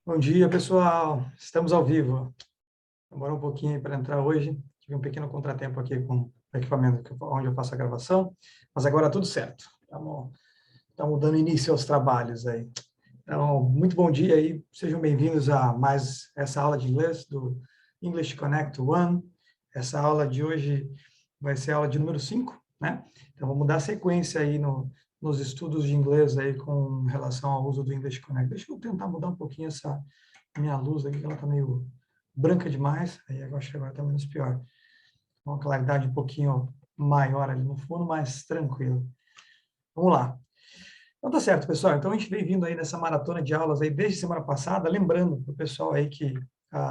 Bom dia, pessoal. Estamos ao vivo. Demorou um pouquinho para entrar hoje. Tive um pequeno contratempo aqui com o equipamento onde eu faço a gravação, mas agora tudo certo. Estamos dando início aos trabalhos aí. Então, muito bom dia aí. Sejam bem-vindos a mais essa aula de inglês do English Connect One. Essa aula de hoje vai ser a aula de número 5, né? Então, vamos dar sequência aí nos estudos de inglês aí com relação ao uso do English Connect. Deixa eu tentar mudar um pouquinho essa minha luz aqui, que ela está meio branca demais. Aí eu acho que agora está menos pior. Uma claridade um pouquinho maior ali no fundo, mais tranquilo. Vamos lá. Então tá certo, pessoal. Então a gente vem vindo aí nessa maratona de aulas aí desde semana passada, lembrando para o pessoal aí que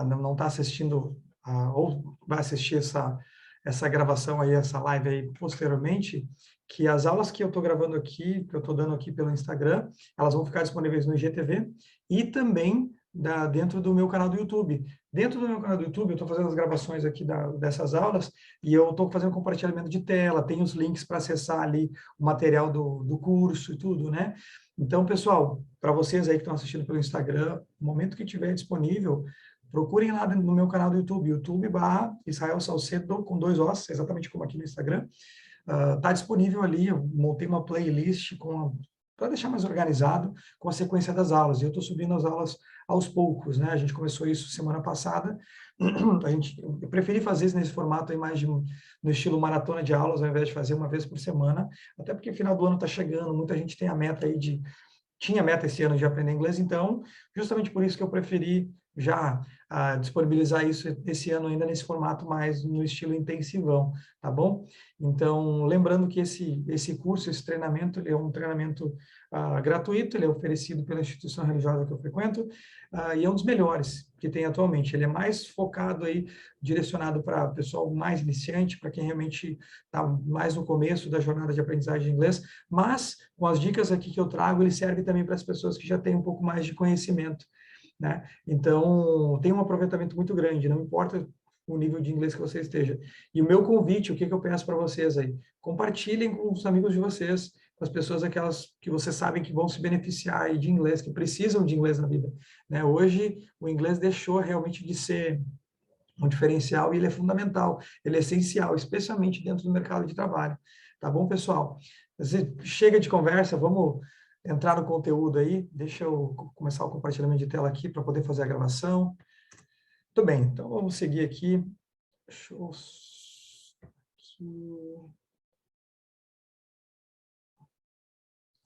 não está assistindo ou vai assistir essa gravação aí, essa live aí posteriormente, que as aulas que eu estou gravando aqui, que eu estou dando aqui pelo Instagram, elas vão ficar disponíveis no IGTV e também dentro do meu canal do YouTube. Dentro do meu canal do YouTube, eu estou fazendo as gravações aqui dessas aulas e eu estou fazendo compartilhamento de tela, tem os links para acessar ali o material do curso e tudo, né? Então, pessoal, para vocês aí que estão assistindo pelo Instagram, no momento que tiver disponível, procurem lá no meu canal do YouTube, YouTube/Israel Salcedo, com 2 Os, exatamente como aqui no Instagram. Está disponível ali, eu montei uma playlist para deixar mais organizado com a sequência das aulas. E eu estou subindo as aulas aos poucos, né? A gente começou isso semana passada. Eu preferi fazer isso nesse formato aí mais no estilo maratona de aulas, ao invés de fazer uma vez por semana, até porque final do ano está chegando, muita gente tem a meta aí tinha meta esse ano de aprender inglês, então, justamente por isso que eu preferi já disponibilizar isso esse ano ainda nesse formato mais no estilo intensivão, tá bom? Então, lembrando que esse curso, esse treinamento, ele é um treinamento gratuito, ele é oferecido pela instituição religiosa que eu frequento, e é um dos melhores que tem atualmente. Ele é mais focado aí, direcionado para pessoal mais iniciante, para quem realmente está mais no começo da jornada de aprendizagem de inglês, mas com as dicas aqui que eu trago, ele serve também para as pessoas que já têm um pouco mais de conhecimento, né? Então, tem um aproveitamento muito grande, não importa o nível de inglês que você esteja. E o meu convite, o que eu peço para vocês aí? Compartilhem com os amigos de vocês, com as pessoas aquelas que vocês sabem que vão se beneficiar aí de inglês, que precisam de inglês na vida, né? Hoje, o inglês deixou realmente de ser um diferencial e ele é fundamental, ele é essencial, especialmente dentro do mercado de trabalho. Tá bom, pessoal? Chega de conversa, vamos entrar no conteúdo aí. Deixa eu começar o compartilhamento de tela aqui para poder fazer a gravação. Tudo bem, então vamos seguir aqui. Deixa eu...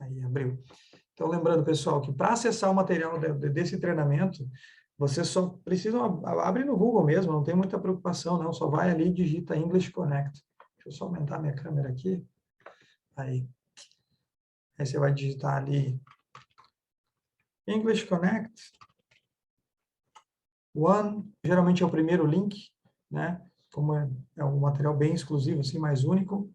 Aí, abriu. Então, lembrando, pessoal, que para acessar o material desse treinamento, vocês só precisam abrir no Google mesmo, não tem muita preocupação, não. Só vai ali e digita English Connect. Deixa eu só aumentar minha câmera aqui. Aí você vai digitar ali English Connect One, geralmente é o primeiro link, né? Como é um material bem exclusivo, assim, mais único,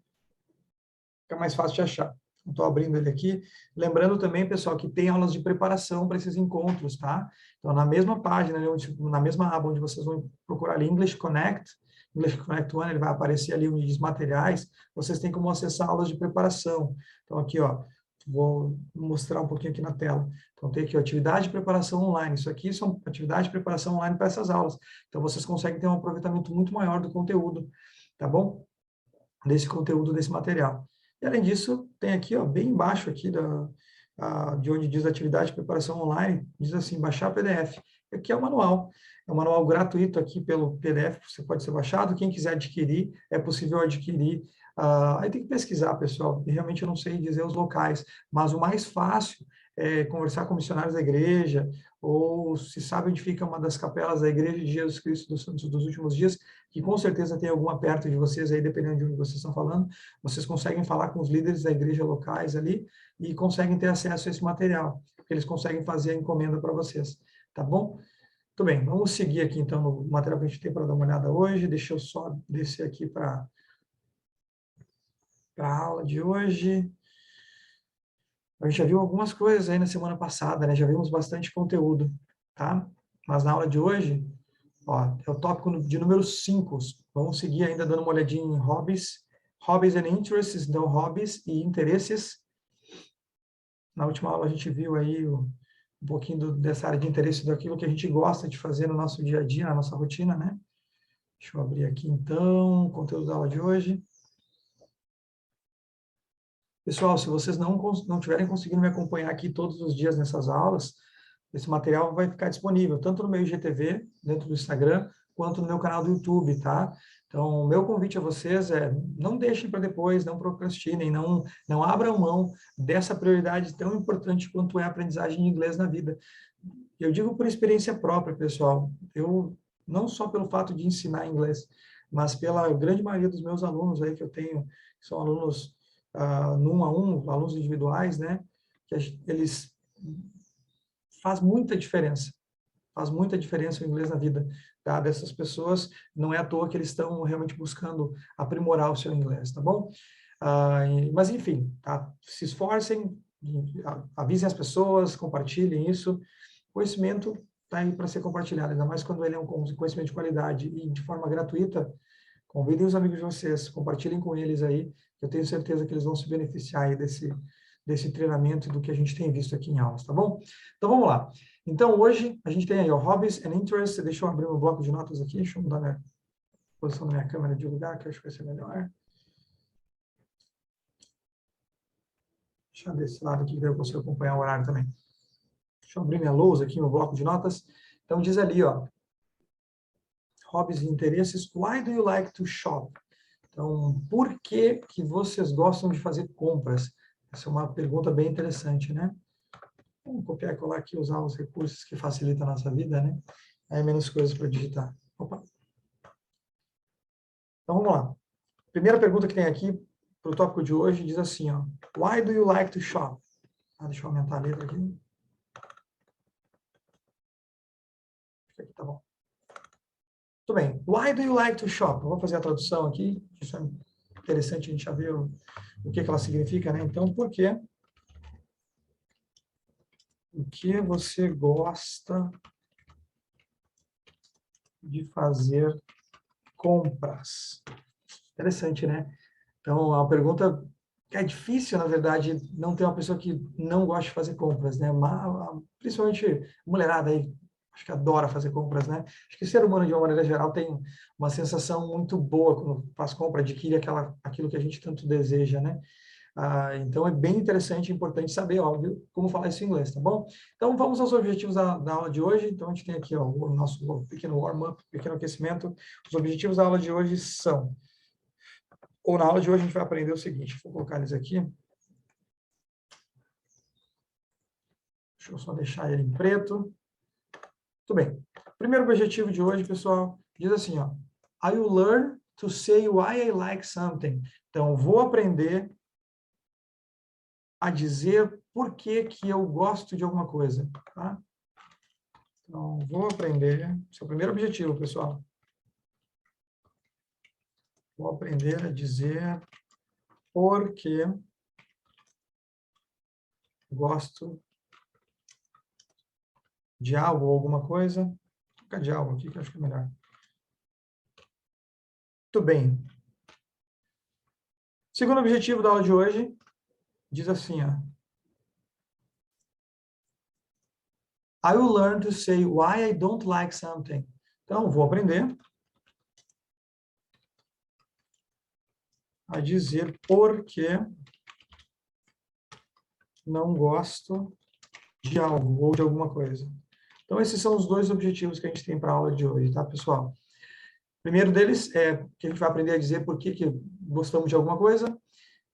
fica mais fácil de achar. Estou abrindo ele aqui. Lembrando também, pessoal, que tem aulas de preparação para esses encontros, tá? Então, na mesma página, na mesma aba onde vocês vão procurar ali English Connect One, ele vai aparecer ali onde diz materiais, vocês têm como acessar aulas de preparação. Então, aqui, ó, vou mostrar um pouquinho aqui na tela. Então, tem aqui, ó, atividade de preparação online. Isso aqui são atividades de preparação online para essas aulas. Então, vocês conseguem ter um aproveitamento muito maior do conteúdo, tá bom? Desse conteúdo, desse material. E, além disso, tem aqui, ó, bem embaixo aqui de onde diz atividade de preparação online, diz assim, baixar PDF. Aqui é o manual. É um manual gratuito aqui pelo PDF, você pode ser baixado. Quem quiser adquirir, é possível adquirir. Aí tem que pesquisar, pessoal. E realmente eu não sei dizer os locais, mas o mais fácil é conversar com missionários da igreja, ou se sabe onde fica uma das capelas da Igreja de Jesus Cristo dos Santos dos Últimos Dias, que com certeza tem alguma perto de vocês aí, dependendo de onde vocês estão falando, vocês conseguem falar com os líderes da igreja locais ali e conseguem ter acesso a esse material, porque eles conseguem fazer a encomenda para vocês, tá bom? Muito bem, vamos seguir aqui então no material que a gente tem para dar uma olhada hoje. Deixa eu só descer aqui para a aula de hoje. A gente já viu algumas coisas aí na semana passada, né? Já vimos bastante conteúdo, tá? Mas na aula de hoje, ó, é o tópico de número 5. Vamos seguir ainda dando uma olhadinha em hobbies and interests, então hobbies e interesses. Na última aula a gente viu aí um pouquinho dessa área de interesse, daquilo que a gente gosta de fazer no nosso dia a dia, na nossa rotina, né? Deixa eu abrir aqui, então, o conteúdo da aula de hoje. Pessoal, se vocês não tiverem conseguindo me acompanhar aqui todos os dias nessas aulas, esse material vai ficar disponível, tanto no meu IGTV, dentro do Instagram, quanto no meu canal do YouTube, tá? Então, o meu convite a vocês é, não deixem para depois, não procrastinem, não abram mão dessa prioridade tão importante quanto é a aprendizagem de inglês na vida. Eu digo por experiência própria, pessoal, eu, não só pelo fato de ensinar inglês, mas pela grande maioria dos meus alunos aí que eu tenho, que são alunos no 1 a 1, alunos individuais, né, que eles faz muita diferença. Faz muita diferença o inglês na vida, tá? Dessas pessoas. Não é à toa que eles estão realmente buscando aprimorar o seu inglês, tá bom? Mas, enfim, tá? Se esforcem, avisem as pessoas, compartilhem isso. Conhecimento está aí para ser compartilhado, ainda mais quando ele é um conhecimento de qualidade e de forma gratuita. Convidem os amigos de vocês, compartilhem com eles aí, que eu tenho certeza que eles vão se beneficiar aí desse treinamento e do que a gente tem visto aqui em aulas, tá bom? Então, vamos lá. Então, hoje, a gente tem aí, ó, Hobbies and Interests. Deixa eu abrir meu bloco de notas aqui, deixa eu mudar a posição da minha câmera de lugar, que eu acho que vai ser melhor. Deixa eu desse lado aqui, que eu consigo acompanhar o horário também. Deixa eu abrir minha lousa aqui, meu bloco de notas. Então, diz ali, ó, hobbies e interesses. Why do you like to shop? Então, por que que vocês gostam de fazer compras? Essa é uma pergunta bem interessante, né? Vamos copiar e colar aqui, usar os recursos que facilitam a nossa vida, né? Aí menos coisas para digitar. Opa. Então, vamos lá. Primeira pergunta que tem aqui para o tópico de hoje diz assim, ó. Why do you like to shop? Deixa eu aumentar a letra aqui. Aqui tá bom. Tudo bem. Why do you like to shop? Eu vou fazer a tradução aqui. Isso é interessante a gente já ver o que ela significa, né? Então, por quê? O que você gosta de fazer compras? Interessante, né? Então, a pergunta é difícil, na verdade, não ter uma pessoa que não gosta de fazer compras, né? Mas, principalmente mulherada aí, acho que adora fazer compras, né? Acho que o ser humano, de uma maneira geral, tem uma sensação muito boa quando faz compra, adquire aquilo que a gente tanto deseja, né? Então, é bem interessante e importante saber, óbvio, como falar isso em inglês, tá bom? Então, vamos aos objetivos da aula de hoje. Então, a gente tem aqui ó, o nosso pequeno warm-up, pequeno aquecimento. Os objetivos da aula de hoje são... Ou na aula de hoje a gente vai aprender o seguinte, vou colocar eles aqui. Deixa eu só deixar ele em preto. Tudo bem. Primeiro objetivo de hoje, pessoal, diz assim, ó. I will learn to say why I like something. Então, vou aprender a dizer por que que eu gosto de alguma coisa, tá? Então, vou aprender, esse é o primeiro objetivo, pessoal. Vou aprender a dizer por que gosto de algo ou alguma coisa. Vou colocar de algo aqui, que eu acho que é melhor. Muito bem. Segundo objetivo da aula de hoje, diz assim, ó. I will learn to say why I don't like something. Então, vou aprender a dizer por que não gosto de algo ou de alguma coisa. Então, esses são os dois objetivos que a gente tem para a aula de hoje, tá, pessoal? O primeiro deles é que a gente vai aprender a dizer por que gostamos de alguma coisa.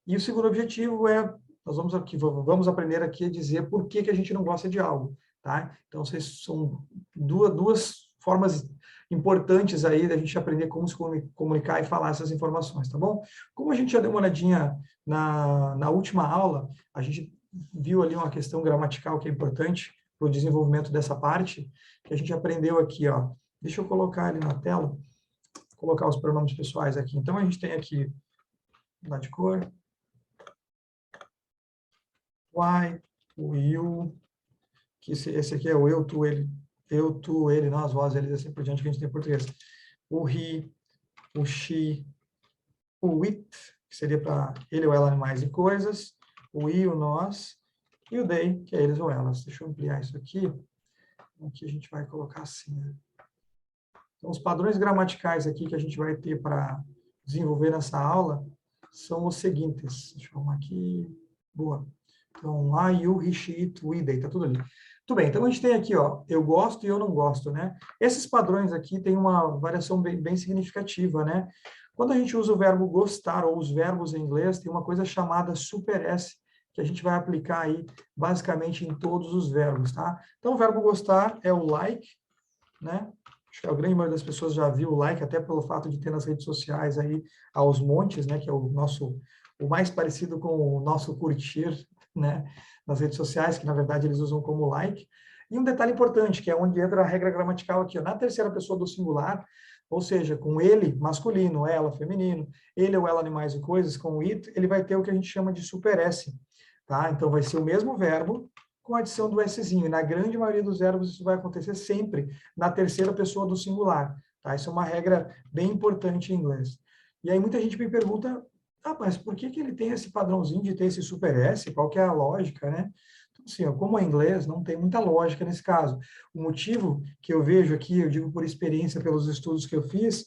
E o segundo objetivo é, nós vamos aprender aqui a dizer por que a gente não gosta de algo, tá? Então, são duas formas importantes aí da gente aprender como se comunicar e falar essas informações, tá bom? Como a gente já deu uma olhadinha na última aula, a gente viu ali uma questão gramatical que é importante para o desenvolvimento dessa parte, que a gente aprendeu aqui, ó. Deixa eu colocar ali na tela, colocar os pronomes pessoais aqui. Então, a gente tem aqui, lá de cor, why, o you, que esse aqui é o eu, tu, ele, nós, vós, eles, assim por diante, que a gente tem em português. O he, o she, o it, que seria para ele ou ela, animais e coisas, o we, o nós, e o they, que é eles ou elas. Deixa eu ampliar isso aqui. Aqui a gente vai colocar assim, né? Então, os padrões gramaticais aqui que a gente vai ter para desenvolver nessa aula são os seguintes. Deixa eu arrumar aqui. Boa. Então, I, you, he, she, it, we, they, tá tudo ali. Tudo bem, então a gente tem aqui, ó, eu gosto e eu não gosto, né? Esses padrões aqui têm uma variação bem significativa, né? Quando a gente usa o verbo gostar ou os verbos em inglês, tem uma coisa chamada super S, que a gente vai aplicar aí basicamente em todos os verbos, tá? Então, o verbo gostar é o like, né? Acho que a grande maioria das pessoas já viu o like, até pelo fato de ter nas redes sociais aí aos montes, né? Que é o mais parecido com o nosso curtir, né? Nas redes sociais, que na verdade eles usam como like. E um detalhe importante, que é onde entra a regra gramatical aqui, ó, na terceira pessoa do singular, ou seja, com ele, masculino, ela, feminino, ele ou ela, animais e coisas, com o it, ele vai ter o que a gente chama de super S, tá? Então, vai ser o mesmo verbo com a adição do Szinho. E na grande maioria dos verbos, isso vai acontecer sempre na terceira pessoa do singular, tá? Isso é uma regra bem importante em inglês. E aí, muita gente me pergunta, mas por que ele tem esse padrãozinho de ter esse super S? Qual que é a lógica, né? Então, assim, ó, como é inglês, não tem muita lógica nesse caso. O motivo que eu vejo aqui, eu digo por experiência, pelos estudos que eu fiz,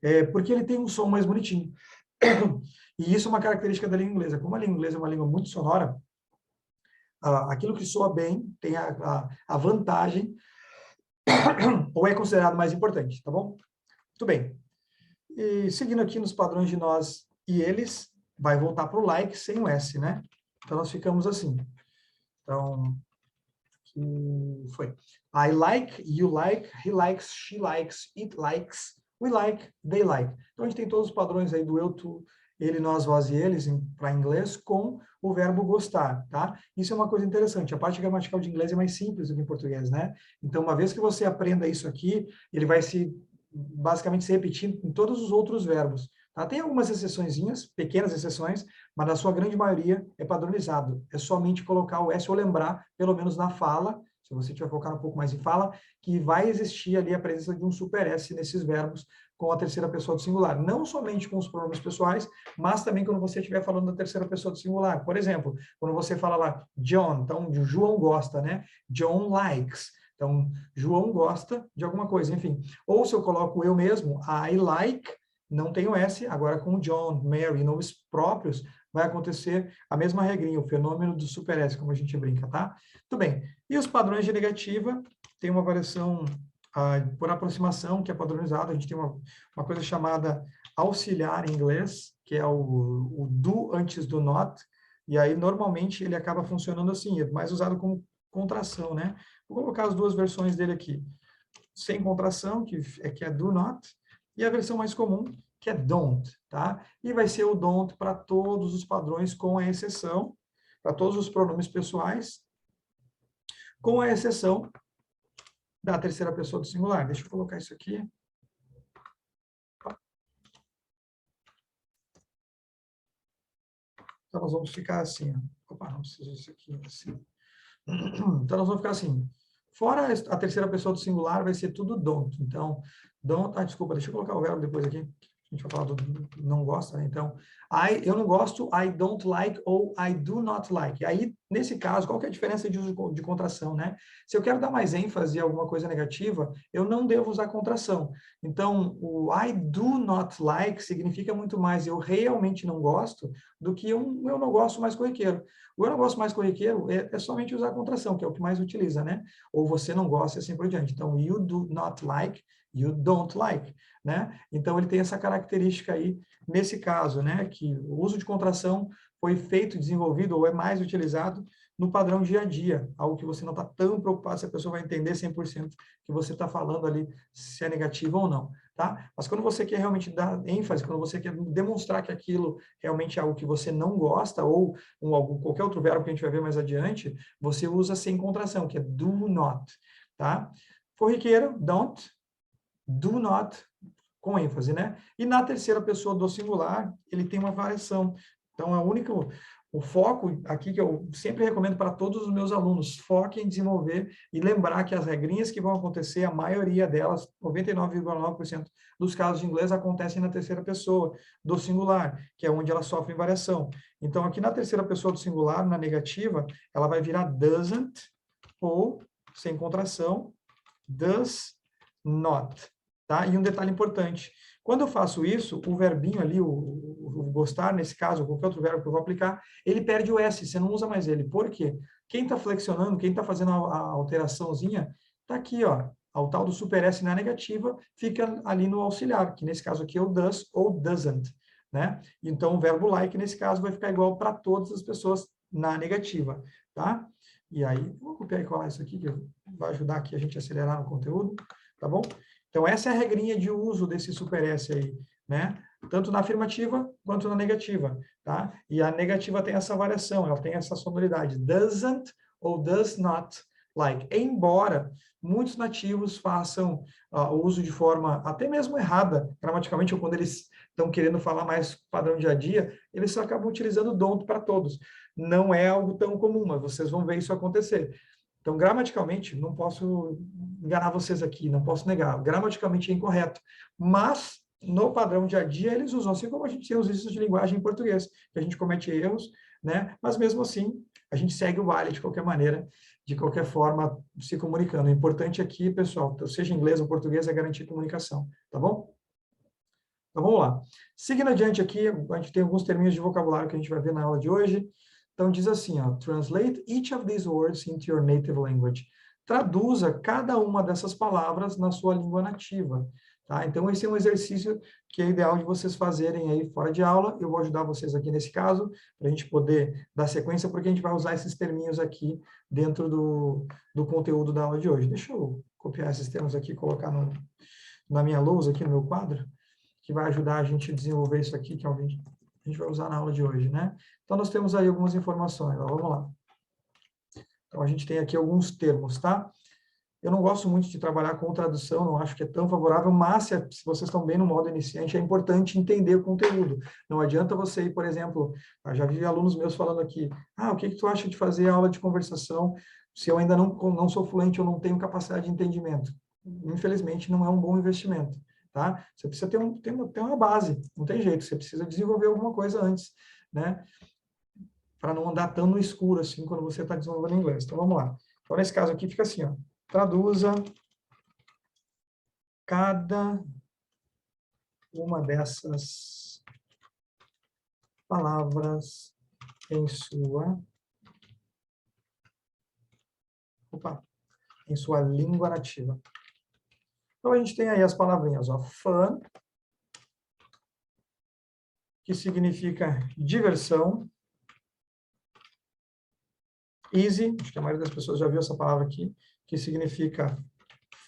é porque ele tem um som mais bonitinho. E isso é uma característica da língua inglesa. Como a língua inglesa é uma língua muito sonora, aquilo que soa bem tem a vantagem, ou é considerado mais importante, tá bom? Muito bem. E seguindo aqui nos padrões de nós e eles, vai voltar para o like sem o S, né? Então, nós ficamos assim. Então, foi. I like, you like, he likes, she likes, it likes, we like, they like. Então, a gente tem todos os padrões aí do eu, tu, ele, nós, vós e eles, para inglês, com o verbo gostar, tá? Isso é uma coisa interessante. A parte gramatical de inglês é mais simples do que em português, né? Então, uma vez que você aprenda isso aqui, ele vai basicamente se repetir em todos os outros verbos. Tá? Tem algumas exceçõezinhas, pequenas exceções, mas na sua grande maioria é padronizado. É somente colocar o S ou lembrar, pelo menos na fala, se você tiver focado um pouco mais em fala, que vai existir ali a presença de um super S nesses verbos com a terceira pessoa do singular. Não somente com os pronomes pessoais, mas também quando você estiver falando da terceira pessoa do singular. Por exemplo, quando você fala lá, John, então João gosta, né? John likes. Então, João gosta de alguma coisa, enfim. Ou se eu coloco eu mesmo, I like, não tenho S, agora com John, Mary, nomes próprios, vai acontecer a mesma regrinha, o fenômeno do super S, como a gente brinca, tá? Muito bem. E os padrões de negativa, tem uma variação por aproximação, que é padronizada. A gente tem uma coisa chamada auxiliar em inglês, que é o do antes do not, e aí, normalmente, ele acaba funcionando assim, é mais usado como contração, né? Vou colocar as duas versões dele aqui. Sem contração, que é do not, e a versão mais comum, que é don't, tá? E vai ser o don't para todos os padrões, com a exceção, para todos os pronomes pessoais, com a exceção da terceira pessoa do singular. Deixa eu colocar isso aqui. Então, nós vamos ficar assim. Opa, não precisa disso aqui. Assim. Então, nós vamos ficar assim. Fora a terceira pessoa do singular, vai ser tudo don't. Então, don't... desculpa, deixa eu colocar o verbo depois aqui. A gente vai falar do não gosta, né? Então, eu não gosto, I don't like ou I do not like. Aí, nesse caso, qual que é a diferença de uso de contração, né? Se eu quero dar mais ênfase a alguma coisa negativa, eu não devo usar contração. Então, o I do not like significa muito mais eu realmente não gosto do que eu não gosto mais corriqueiro. O eu não gosto mais corriqueiro é somente usar a contração, que é o que mais utiliza, né? Ou você não gosta e assim por diante. Então, you do not like, you don't like, né? Então, ele tem essa característica aí, nesse caso, né? Que o uso de contração foi feito, desenvolvido, ou é mais utilizado no padrão dia a dia, algo que você não está tão preocupado se a pessoa vai entender 100% que você está falando ali, se é negativo ou não, tá? Mas quando você quer realmente dar ênfase, quando você quer demonstrar que aquilo realmente é algo que você não gosta, ou qualquer outro verbo que a gente vai ver mais adiante, você usa sem contração, que é do not, tá? Corriqueiro, don't, do not, com ênfase, né? E na terceira pessoa do singular, ele tem uma variação. Então, O foco aqui que eu sempre recomendo para todos os meus alunos, foque em desenvolver e lembrar que as regrinhas que vão acontecer, a maioria delas, 99,9% dos casos de inglês acontecem na terceira pessoa do singular, que é onde elas sofrem variação. Então, aqui na terceira pessoa do singular, na negativa, ela vai virar doesn't ou, sem contração, does not. Tá? E um detalhe importante, quando eu faço isso, o verbinho ali, o gostar, nesse caso, ou qualquer outro verbo que eu vou aplicar, ele perde o S, você não usa mais ele. Por quê? Quem está flexionando, quem está fazendo a alteraçãozinha, está aqui, ó. O tal do super S na negativa fica ali no auxiliar, que nesse caso aqui é o does ou doesn't. Né? Então, o verbo like, nesse caso, vai ficar igual para todas as pessoas na negativa. Tá? E aí, vou copiar e colar isso aqui, que vai ajudar aqui a gente a acelerar no conteúdo. Tá bom? Então, essa é a regrinha de uso desse super S aí, né? Tanto na afirmativa quanto na negativa, tá? E a negativa tem essa variação, ela tem essa sonoridade, doesn't ou does not like. Embora muitos nativos façam o uso de forma até mesmo errada, gramaticalmente, ou quando eles estão querendo falar mais padrão dia a dia, eles só acabam utilizando don't para todos. Não é algo tão comum, mas vocês vão ver isso acontecer. Então, gramaticalmente, não posso enganar vocês aqui, não posso negar. Gramaticalmente é incorreto. Mas, no padrão dia a dia, eles usam, assim como a gente tem os vícios de linguagem em português, que a gente comete erros, né? Mas, mesmo assim, a gente segue o baile de qualquer maneira, de qualquer forma, se comunicando. O importante aqui, pessoal, seja inglês ou português, é garantir comunicação, tá bom? Então, vamos lá. Seguindo adiante aqui, a gente tem alguns termos de vocabulário que a gente vai ver na aula de hoje. Então, diz assim, ó, translate each of these words into your native language. Traduza cada uma dessas palavras na sua língua nativa. Tá? Então, esse é um exercício que é ideal de vocês fazerem aí fora de aula. Eu vou ajudar vocês aqui nesse caso, para a gente poder dar sequência, porque a gente vai usar esses terminhos aqui dentro do conteúdo da aula de hoje. Deixa eu copiar esses termos aqui e colocar na minha lousa, aqui no meu quadro, que vai ajudar a gente a desenvolver isso aqui, que é o vídeo a gente vai usar na aula de hoje, né? Então, nós temos aí algumas informações, ó, vamos lá. Então, a gente tem aqui alguns termos, tá? Eu não gosto muito de trabalhar com tradução, não acho que é tão favorável, mas se vocês estão bem no modo iniciante, é importante entender o conteúdo. Não adianta você ir, por exemplo, eu já vi alunos meus falando aqui, o que tu acha de fazer aula de conversação se eu ainda não sou fluente ou não tenho capacidade de entendimento? Infelizmente, não é um bom investimento. Tá? Você precisa ter uma base, não tem jeito, você precisa desenvolver alguma coisa antes, né? Para não andar tão no escuro assim quando você está desenvolvendo inglês. Então, vamos lá. Então, nesse caso aqui, fica assim, ó. Traduza cada uma dessas palavras em sua língua nativa. Então, a gente tem aí as palavrinhas, ó, fun, que significa diversão. Easy, acho que a maioria das pessoas já viu essa palavra aqui, que significa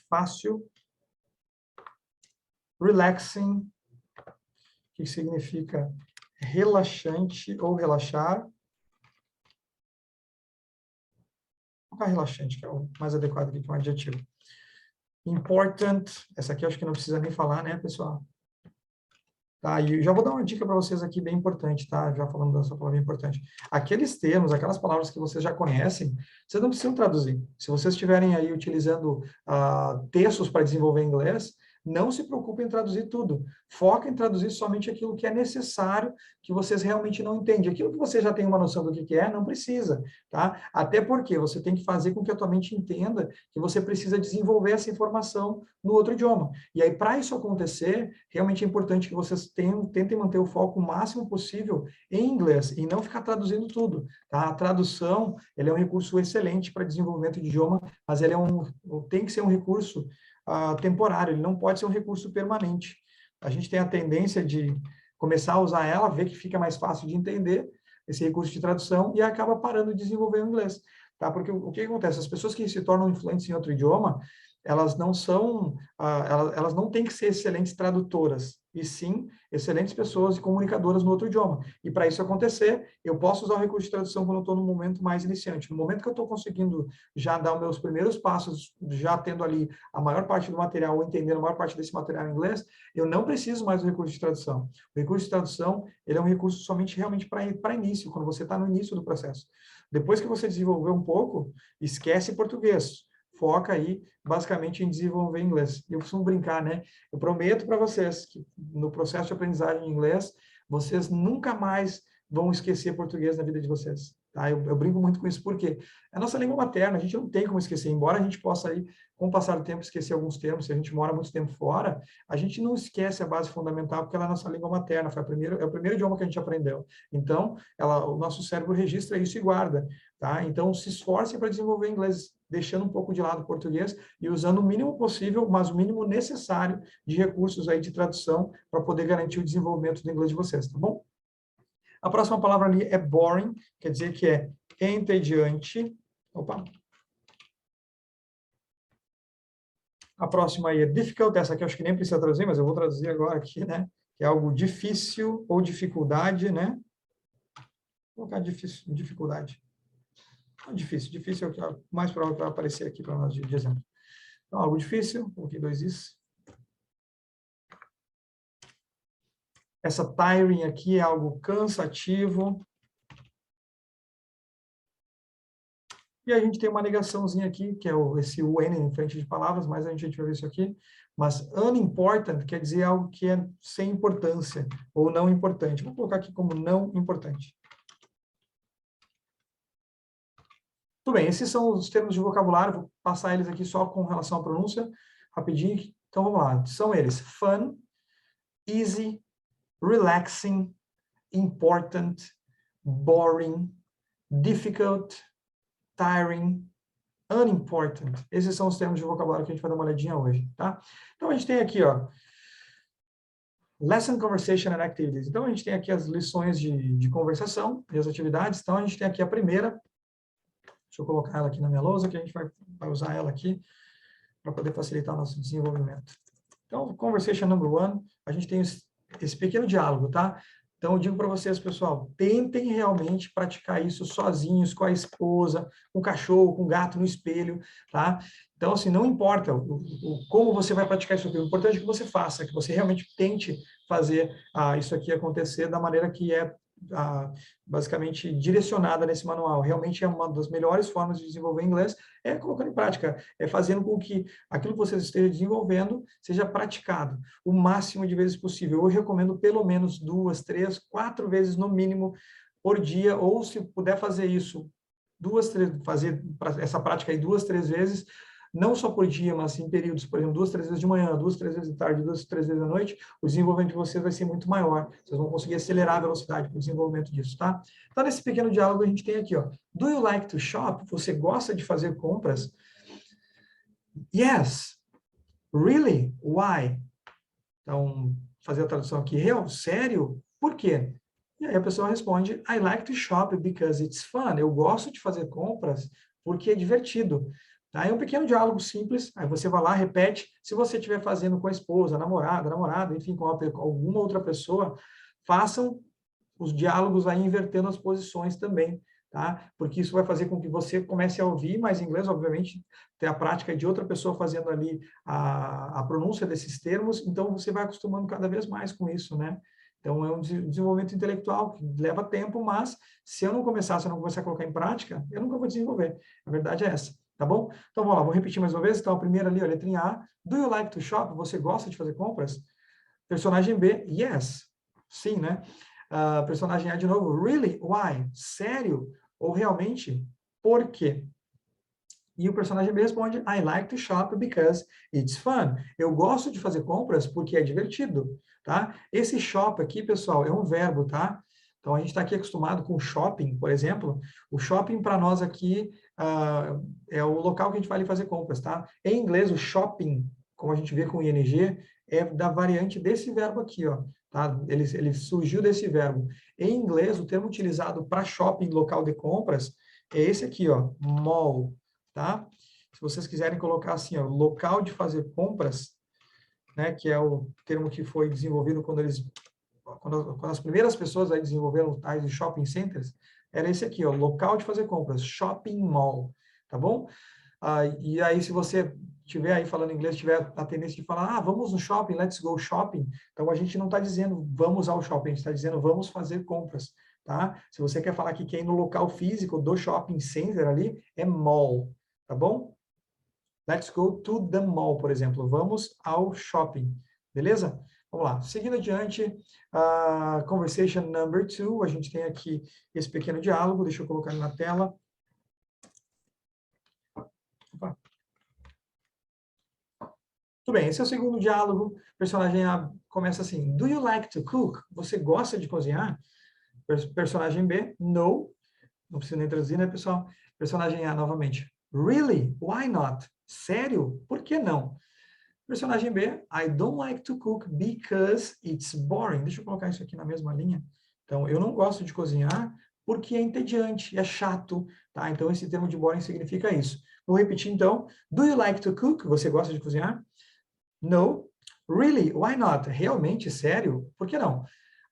fácil. Relaxing, que significa relaxante ou relaxar. Vou colocar relaxante, que é o mais adequado aqui, que é um adjetivo. Important, essa aqui eu acho que não precisa nem falar, né, pessoal? Tá, e já vou dar uma dica para vocês aqui bem importante, tá? Já falando dessa palavra importante. Aqueles termos, aquelas palavras que vocês já conhecem, vocês não precisam traduzir. Se vocês estiverem aí utilizando textos para desenvolver inglês, não se preocupem em traduzir tudo. Foca em traduzir somente aquilo que é necessário, que vocês realmente não entendem. Aquilo que você já tem uma noção do que é, não precisa, tá? Até porque você tem que fazer com que a tua mente entenda que você precisa desenvolver essa informação no outro idioma. E aí, para isso acontecer, realmente é importante que vocês tentem manter o foco o máximo possível em inglês e não ficar traduzindo tudo, tá? A tradução, ele é um recurso excelente para desenvolvimento de idioma, mas ele tem que ser um recurso temporário, ele não pode ser um recurso permanente. A gente tem a tendência de começar a usar ela, ver que fica mais fácil de entender esse recurso de tradução e acaba parando de desenvolver o inglês, tá? Porque o que acontece? As pessoas que se tornam influentes em outro idioma, elas não são, elas não têm que ser excelentes tradutoras, e sim excelentes pessoas e comunicadoras no outro idioma. E para isso acontecer, eu posso usar o recurso de tradução quando eu estou no momento mais iniciante. No momento que eu estou conseguindo já dar os meus primeiros passos, já tendo ali a maior parte do material, ou entendendo a maior parte desse material em inglês, eu não preciso mais do recurso de tradução. O recurso de tradução, ele é um recurso somente realmente para início, quando você está no início do processo. Depois que você desenvolver um pouco, esquece português. Foca aí, basicamente, em desenvolver inglês. Eu costumo brincar, né? Eu prometo para vocês que no processo de aprendizagem em inglês, vocês nunca mais vão esquecer português na vida de vocês. Tá? Eu brinco muito com isso, porque é a nossa língua materna, a gente não tem como esquecer. Embora a gente possa, aí, com o passar do tempo, esquecer alguns termos, se a gente mora muito tempo fora, a gente não esquece a base fundamental, porque ela é a nossa língua materna, é o primeiro idioma que a gente aprendeu. Então, o nosso cérebro registra isso e guarda. Tá? Então, se esforce para desenvolver inglês, deixando um pouco de lado o português e usando o mínimo possível, mas o mínimo necessário de recursos aí de tradução para poder garantir o desenvolvimento do inglês de vocês, tá bom? A próxima palavra ali é boring, quer dizer que é entediante. Opa! A próxima aí é difficult, essa aqui eu acho que nem precisa traduzir, mas eu vou traduzir agora aqui, né? Que é algo difícil ou dificuldade, né? Vou colocar difícil, dificuldade. Difícil é o que é mais provável que vai aparecer aqui para nós de exemplo. Então, algo difícil, coloquei 2 is. Essa tiring aqui é algo cansativo. E a gente tem uma negaçãozinha aqui, que é esse UN em frente de palavras, mas a gente vai ver isso aqui. Mas unimportant quer dizer algo que é sem importância, ou não importante. Vou colocar aqui como não importante. Tudo bem, esses são os termos de vocabulário, vou passar eles aqui só com relação à pronúncia, rapidinho. Então, vamos lá. São eles: fun, easy, relaxing, important, boring, difficult, tiring, unimportant. Esses são os termos de vocabulário que a gente vai dar uma olhadinha hoje, tá? Então, a gente tem aqui, ó, lesson, conversation and activities. Então, a gente tem aqui as lições de conversação e as atividades. Então, a gente tem aqui a primeira. Deixa eu colocar ela aqui na minha lousa, que a gente vai usar ela aqui para poder facilitar o nosso desenvolvimento. Então, conversation number 1, a gente tem esse pequeno diálogo, tá? Então, eu digo para vocês, pessoal, tentem realmente praticar isso sozinhos, com a esposa, com o cachorro, com o gato no espelho, tá? Então, assim, não importa como você vai praticar isso aqui, o importante é que você faça, que você realmente tente fazer isso aqui acontecer da maneira que é basicamente direcionada nesse manual. Realmente é uma das melhores formas de desenvolver inglês, é colocando em prática, é fazendo com que aquilo que você esteja desenvolvendo seja praticado o máximo de vezes possível. Eu recomendo pelo menos 2, 3, 4 vezes no mínimo por dia, ou se puder fazer isso, fazer essa prática aí 2, 3 vezes, não só por dia, mas em períodos, por exemplo, 2, 3 vezes de manhã, 2, 3 vezes de tarde, 2, 3 vezes à noite, o desenvolvimento de vocês vai ser muito maior. Vocês vão conseguir acelerar a velocidade para o desenvolvimento disso, tá? Então, nesse pequeno diálogo, a gente tem aqui, ó, do you like to shop? Você gosta de fazer compras? Yes. Really? Why? Então, fazer a tradução aqui, real, sério? Por quê? E aí a pessoa responde, I like to shop because it's fun. Eu gosto de fazer compras porque é divertido. Tá? É um pequeno diálogo simples, aí você vai lá, repete. Se você estiver fazendo com a esposa, namorada, enfim, com alguma outra pessoa, façam os diálogos aí invertendo as posições também, tá? Porque isso vai fazer com que você comece a ouvir mais inglês, obviamente, ter a prática de outra pessoa fazendo ali a pronúncia desses termos, então você vai acostumando cada vez mais com isso, né? Então, é um desenvolvimento intelectual que leva tempo, mas se eu não começar a colocar em prática, eu nunca vou desenvolver. A verdade é essa, tá bom? Então, vamos lá, vou repetir mais uma vez. Então, a primeira ali, a letrinha A. Do you like to shop? Você gosta de fazer compras? Personagem B, yes. Sim, né? Personagem A de novo, really? Why? Sério? Ou realmente? Por quê? E o personagem B responde, I like to shop because it's fun. Eu gosto de fazer compras porque é divertido, tá? Esse shop aqui, pessoal, é um verbo, tá? Então, a gente está aqui acostumado com shopping, por exemplo. O shopping, para nós aqui, é o local que a gente vai ali fazer compras, tá? Em inglês, o shopping, como a gente vê com ing, é da variante desse verbo aqui, ó. Tá? Ele surgiu desse verbo. Em inglês, o termo utilizado para shopping, local de compras, é esse aqui, ó, mall. Tá? se vocês quiserem colocar assim, ó, local de fazer compras, né, que é o termo que foi desenvolvido quando as primeiras pessoas aí desenvolveram tais shopping centers, era esse aqui, ó, local de fazer compras, shopping mall, tá bom? E aí, se você estiver aí falando inglês, tiver a tendência de falar, vamos no shopping, let's go shopping, então a gente não está dizendo vamos ao shopping, a gente está dizendo vamos fazer compras, tá? Se você quer falar que quer ir no local físico do shopping center ali, é mall, tá bom? Let's go to the mall, por exemplo, vamos ao shopping, beleza? Vamos lá, seguindo adiante, conversation number 2, a gente tem aqui esse pequeno diálogo, deixa eu colocar ele na tela. Opa. Tudo bem, esse é o segundo diálogo. O personagem A começa assim: Do you like to cook? Você gosta de cozinhar? Personagem B: No. Não precisa nem traduzir, né, pessoal? Personagem A novamente: Really? Why not? Sério? Por que não? Personagem B: I don't like to cook because it's boring. Deixa eu colocar isso aqui na mesma linha. Então, eu não gosto de cozinhar porque é entediante, é chato, tá? Então, esse termo de boring significa isso. Vou repetir, então. Do you like to cook? Você gosta de cozinhar? No. Really? Why not? Realmente? Sério? Por que não?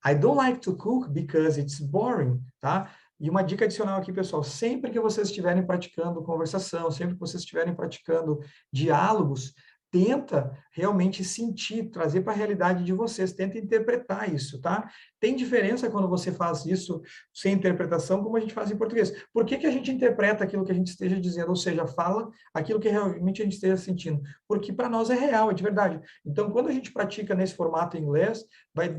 I don't like to cook because it's boring, tá? E uma dica adicional aqui, pessoal, sempre que vocês estiverem praticando conversação, sempre que vocês estiverem praticando diálogos, tenta realmente sentir, trazer para a realidade de vocês, tenta interpretar isso, tá? Tem diferença quando você faz isso sem interpretação, como a gente faz em português. Por que que a gente interpreta aquilo que a gente esteja dizendo, ou seja, fala aquilo que realmente a gente esteja sentindo? Porque para nós é real, é de verdade. Então, quando a gente pratica nesse formato em inglês, vai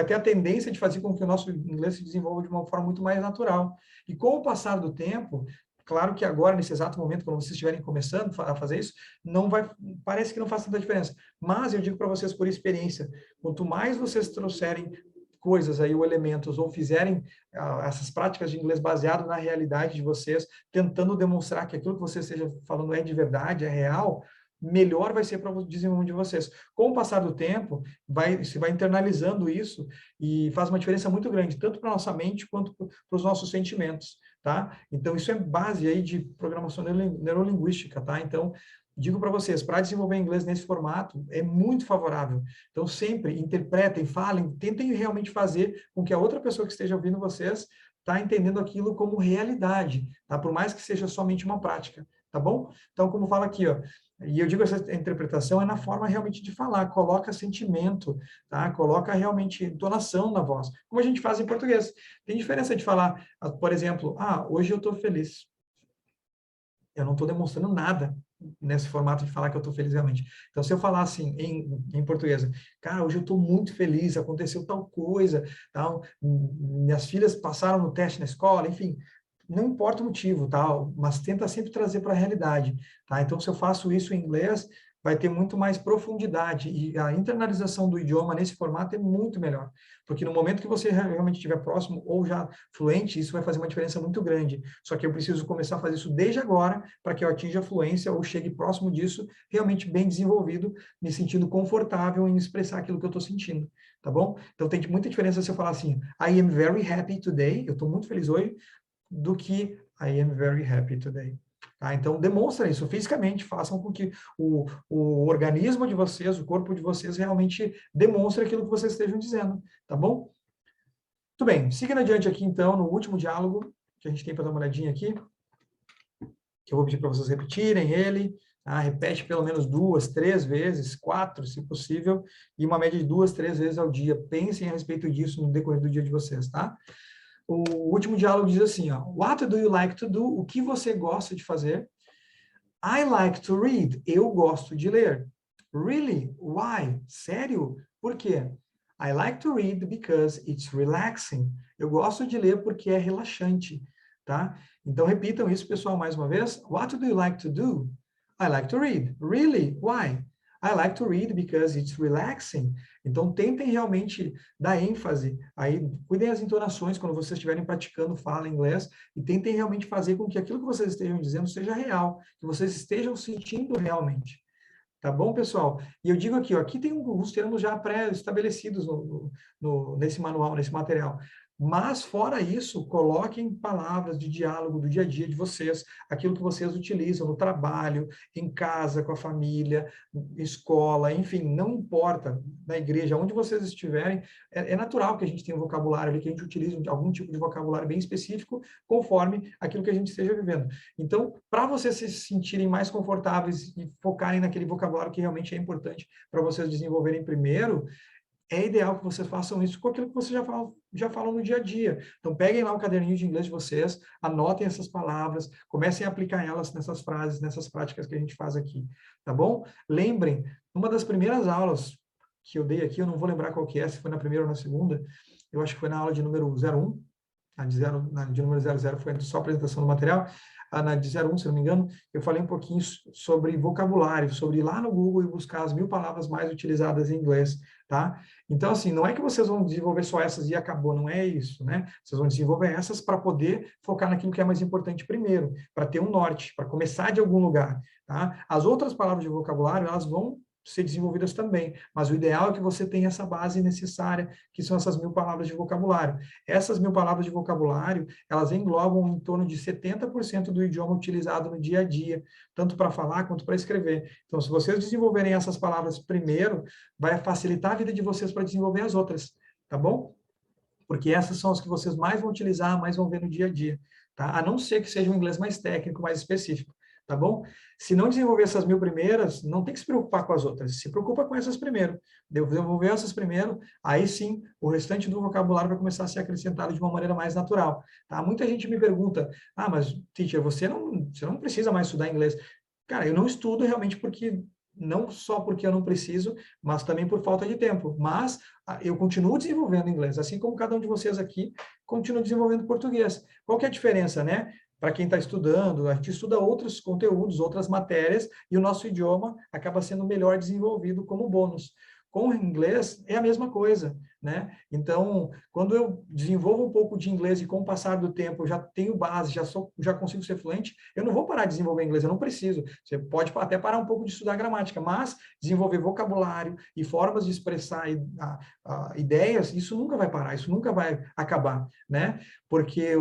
ter a tendência de fazer com que o nosso inglês se desenvolva de uma forma muito mais natural. E com o passar do tempo, claro que agora, nesse exato momento, quando vocês estiverem começando a fazer isso, parece que não faz tanta diferença. Mas eu digo para vocês por experiência, quanto mais vocês trouxerem coisas aí, ou elementos, ou fizerem essas práticas de inglês baseado na realidade de vocês, tentando demonstrar que aquilo que você esteja falando é de verdade, é real, melhor vai ser para o desenvolvimento de vocês. Com o passar do tempo, você vai internalizando isso e faz uma diferença muito grande, tanto para a nossa mente quanto para os nossos sentimentos, tá? Então, isso é base aí de programação neurolinguística, tá? Então, digo para vocês, para desenvolver inglês nesse formato, é muito favorável. Então, sempre interpretem, falem, tentem realmente fazer com que a outra pessoa que esteja ouvindo vocês está entendendo aquilo como realidade, tá? Por mais que seja somente uma prática, tá bom? Então, como fala aqui, ó, e eu digo essa interpretação é na forma realmente de falar, coloca sentimento, tá? Coloca realmente entonação na voz, como a gente faz em português. Tem diferença de falar, por exemplo, hoje eu estou feliz. Eu não estou demonstrando nada nesse formato de falar que eu estou feliz realmente. Então, se eu falar assim, em português, cara, hoje eu estou muito feliz, aconteceu tal coisa, tal, minhas filhas passaram no teste na escola, enfim, não importa o motivo, tal, mas tenta sempre trazer para a realidade, tá? Então, se eu faço isso em inglês, vai ter muito mais profundidade e a internalização do idioma nesse formato é muito melhor, porque no momento que você realmente estiver próximo ou já fluente, isso vai fazer uma diferença muito grande. Só que eu preciso começar a fazer isso desde agora para que eu atinja a fluência ou chegue próximo disso, realmente bem desenvolvido, me sentindo confortável em expressar aquilo que eu estou sentindo, tá bom? Então tem muita diferença se eu falar assim, I am very happy today, eu estou muito feliz hoje, do que I am very happy today. Tá? Então, demonstrem isso fisicamente, façam com que o organismo de vocês, o corpo de vocês, realmente demonstre aquilo que vocês estejam dizendo, tá bom? Muito bem, seguindo adiante aqui, então, no último diálogo, que a gente tem para dar uma olhadinha aqui, que eu vou pedir para vocês repetirem ele, tá? Repete pelo menos 2, 3 vezes, 4, se possível, e uma média de 2, 3 vezes ao dia. Pensem a respeito disso no decorrer do dia de vocês, tá? O último diálogo diz assim, ó, What do you like to do? O que você gosta de fazer? I like to read. Eu gosto de ler. Really? Why? Sério? Por quê? I like to read because it's relaxing. Eu gosto de ler porque é relaxante, tá? Então, repitam isso, pessoal, mais uma vez. What do you like to do? I like to read. Really? Why? I like to read because it's relaxing. Então, tentem realmente dar ênfase. Aí, cuidem as entonações quando vocês estiverem praticando fala em inglês e tentem realmente fazer com que aquilo que vocês estejam dizendo seja real, que vocês estejam sentindo realmente. Tá bom, pessoal? E eu digo aqui, ó, aqui tem alguns termos já pré-estabelecidos nesse manual, nesse material. Mas, fora isso, coloquem palavras de diálogo do dia a dia de vocês, aquilo que vocês utilizam no trabalho, em casa, com a família, escola, enfim, não importa, na igreja, onde vocês estiverem, é natural que a gente tenha um vocabulário ali, que a gente utilize algum tipo de vocabulário bem específico, conforme aquilo que a gente esteja vivendo. Então, para vocês se sentirem mais confortáveis e focarem naquele vocabulário que realmente é importante para vocês desenvolverem primeiro, é ideal que vocês façam isso com aquilo que vocês já falam no dia a dia. Então, peguem lá o caderninho de inglês de vocês, anotem essas palavras, comecem a aplicar elas nessas frases, nessas práticas que a gente faz aqui, tá bom? Lembrem, uma das primeiras aulas que eu dei aqui, eu não vou lembrar qual que é, se foi na primeira ou na segunda, eu acho que foi na aula de número 01, na de número 00 foi só a apresentação do material, na de 01, se não me engano, eu falei um pouquinho sobre vocabulário, sobre ir lá no Google e buscar as 1000 palavras mais utilizadas em inglês, tá? Então, assim, não é que vocês vão desenvolver só essas e acabou, não é isso, né? Vocês vão desenvolver essas para poder focar naquilo que é mais importante primeiro, para ter um norte, para começar de algum lugar, tá? As outras palavras de vocabulário, elas vão ser desenvolvidas também, mas o ideal é que você tenha essa base necessária, que são essas 1000 palavras de vocabulário. Essas 1000 palavras de vocabulário, elas englobam em torno de 70% do idioma utilizado no dia a dia, tanto para falar quanto para escrever. Então, se vocês desenvolverem essas palavras primeiro, vai facilitar a vida de vocês para desenvolver as outras, tá bom? Porque essas são as que vocês mais vão utilizar, mais vão ver no dia a dia, tá? A não ser que seja um inglês mais técnico, mais específico, tá bom? Se não desenvolver essas 1000 primeiras, não tem que se preocupar com as outras, se preocupa com essas primeiro. Desenvolver essas primeiro, aí sim, o restante do vocabulário vai começar a ser acrescentado de uma maneira mais natural, tá? Muita gente me pergunta, mas, teacher, você não precisa mais estudar inglês. Cara, eu não estudo realmente porque não só porque eu não preciso, mas também por falta de tempo. Mas eu continuo desenvolvendo inglês, assim como cada um de vocês aqui continua desenvolvendo português. Qual que é a diferença, né? Para quem está estudando, a gente estuda outros conteúdos, outras matérias, e o nosso idioma acaba sendo melhor desenvolvido como bônus. Com o inglês é a mesma coisa, né? Então, quando eu desenvolvo um pouco de inglês e com o passar do tempo eu já tenho base, já consigo ser fluente, eu não vou parar de desenvolver inglês, eu não preciso. Você pode até parar um pouco de estudar gramática, mas desenvolver vocabulário e formas de expressar ideias, isso nunca vai parar, isso nunca vai acabar, né? Porque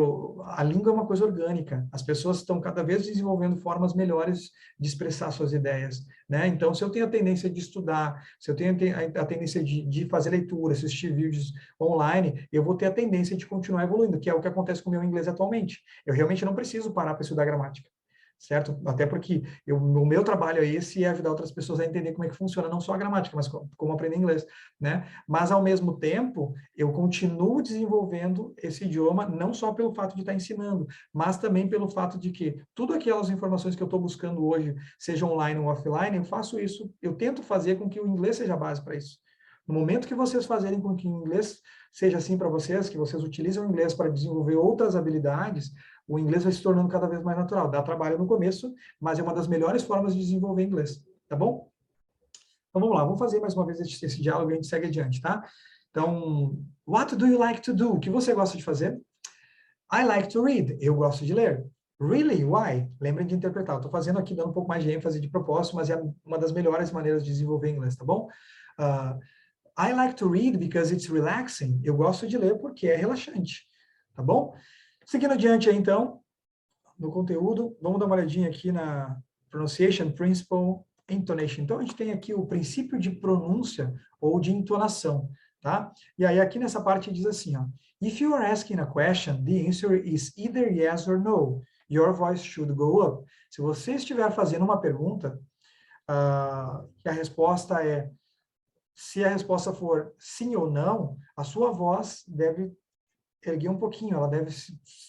a língua é uma coisa orgânica, as pessoas estão cada vez desenvolvendo formas melhores de expressar suas ideias, né? Então, se eu tenho a tendência de estudar, se eu tenho a tendência de fazer leitura, assistir vídeos online, eu vou ter a tendência de continuar evoluindo, que é o que acontece com o meu inglês atualmente. Eu realmente não preciso parar para estudar gramática, certo? Até porque o meu trabalho é esse, é ajudar outras pessoas a entender como é que funciona, não só a gramática, mas como aprender inglês, né? Mas, ao mesmo tempo, eu continuo desenvolvendo esse idioma, não só pelo fato de estar ensinando, mas também pelo fato de que tudo aquelas informações que eu estou buscando hoje, seja online ou offline, eu faço isso, eu tento fazer com que o inglês seja a base para isso. No momento que vocês fazerem com que o inglês seja assim para vocês, que vocês utilizam o inglês para desenvolver outras habilidades, o inglês vai se tornando cada vez mais natural. Dá trabalho no começo, mas é uma das melhores formas de desenvolver inglês, tá bom? Então vamos lá, vamos fazer mais uma vez esse diálogo e a gente segue adiante, tá? Então, what do you like to do? O que você gosta de fazer? I like to read. Eu gosto de ler. Really? Why? Lembrem de interpretar. Estou fazendo aqui, dando um pouco mais de ênfase de propósito, mas é uma das melhores maneiras de desenvolver inglês, tá bom? I like to read because it's relaxing. Eu gosto de ler porque é relaxante, tá bom? Seguindo adiante aí, então, no conteúdo, vamos dar uma olhadinha aqui na Pronunciation Principle Intonation. Então, a gente tem aqui o princípio de pronúncia ou de entonação, tá? E aí, aqui nessa parte, diz assim, ó, if you are asking a question, the answer is either yes or no. Your voice should go up. Se você estiver fazendo uma pergunta, que a resposta é, se a resposta for sim ou não, a sua voz deve erguer um pouquinho, ela deve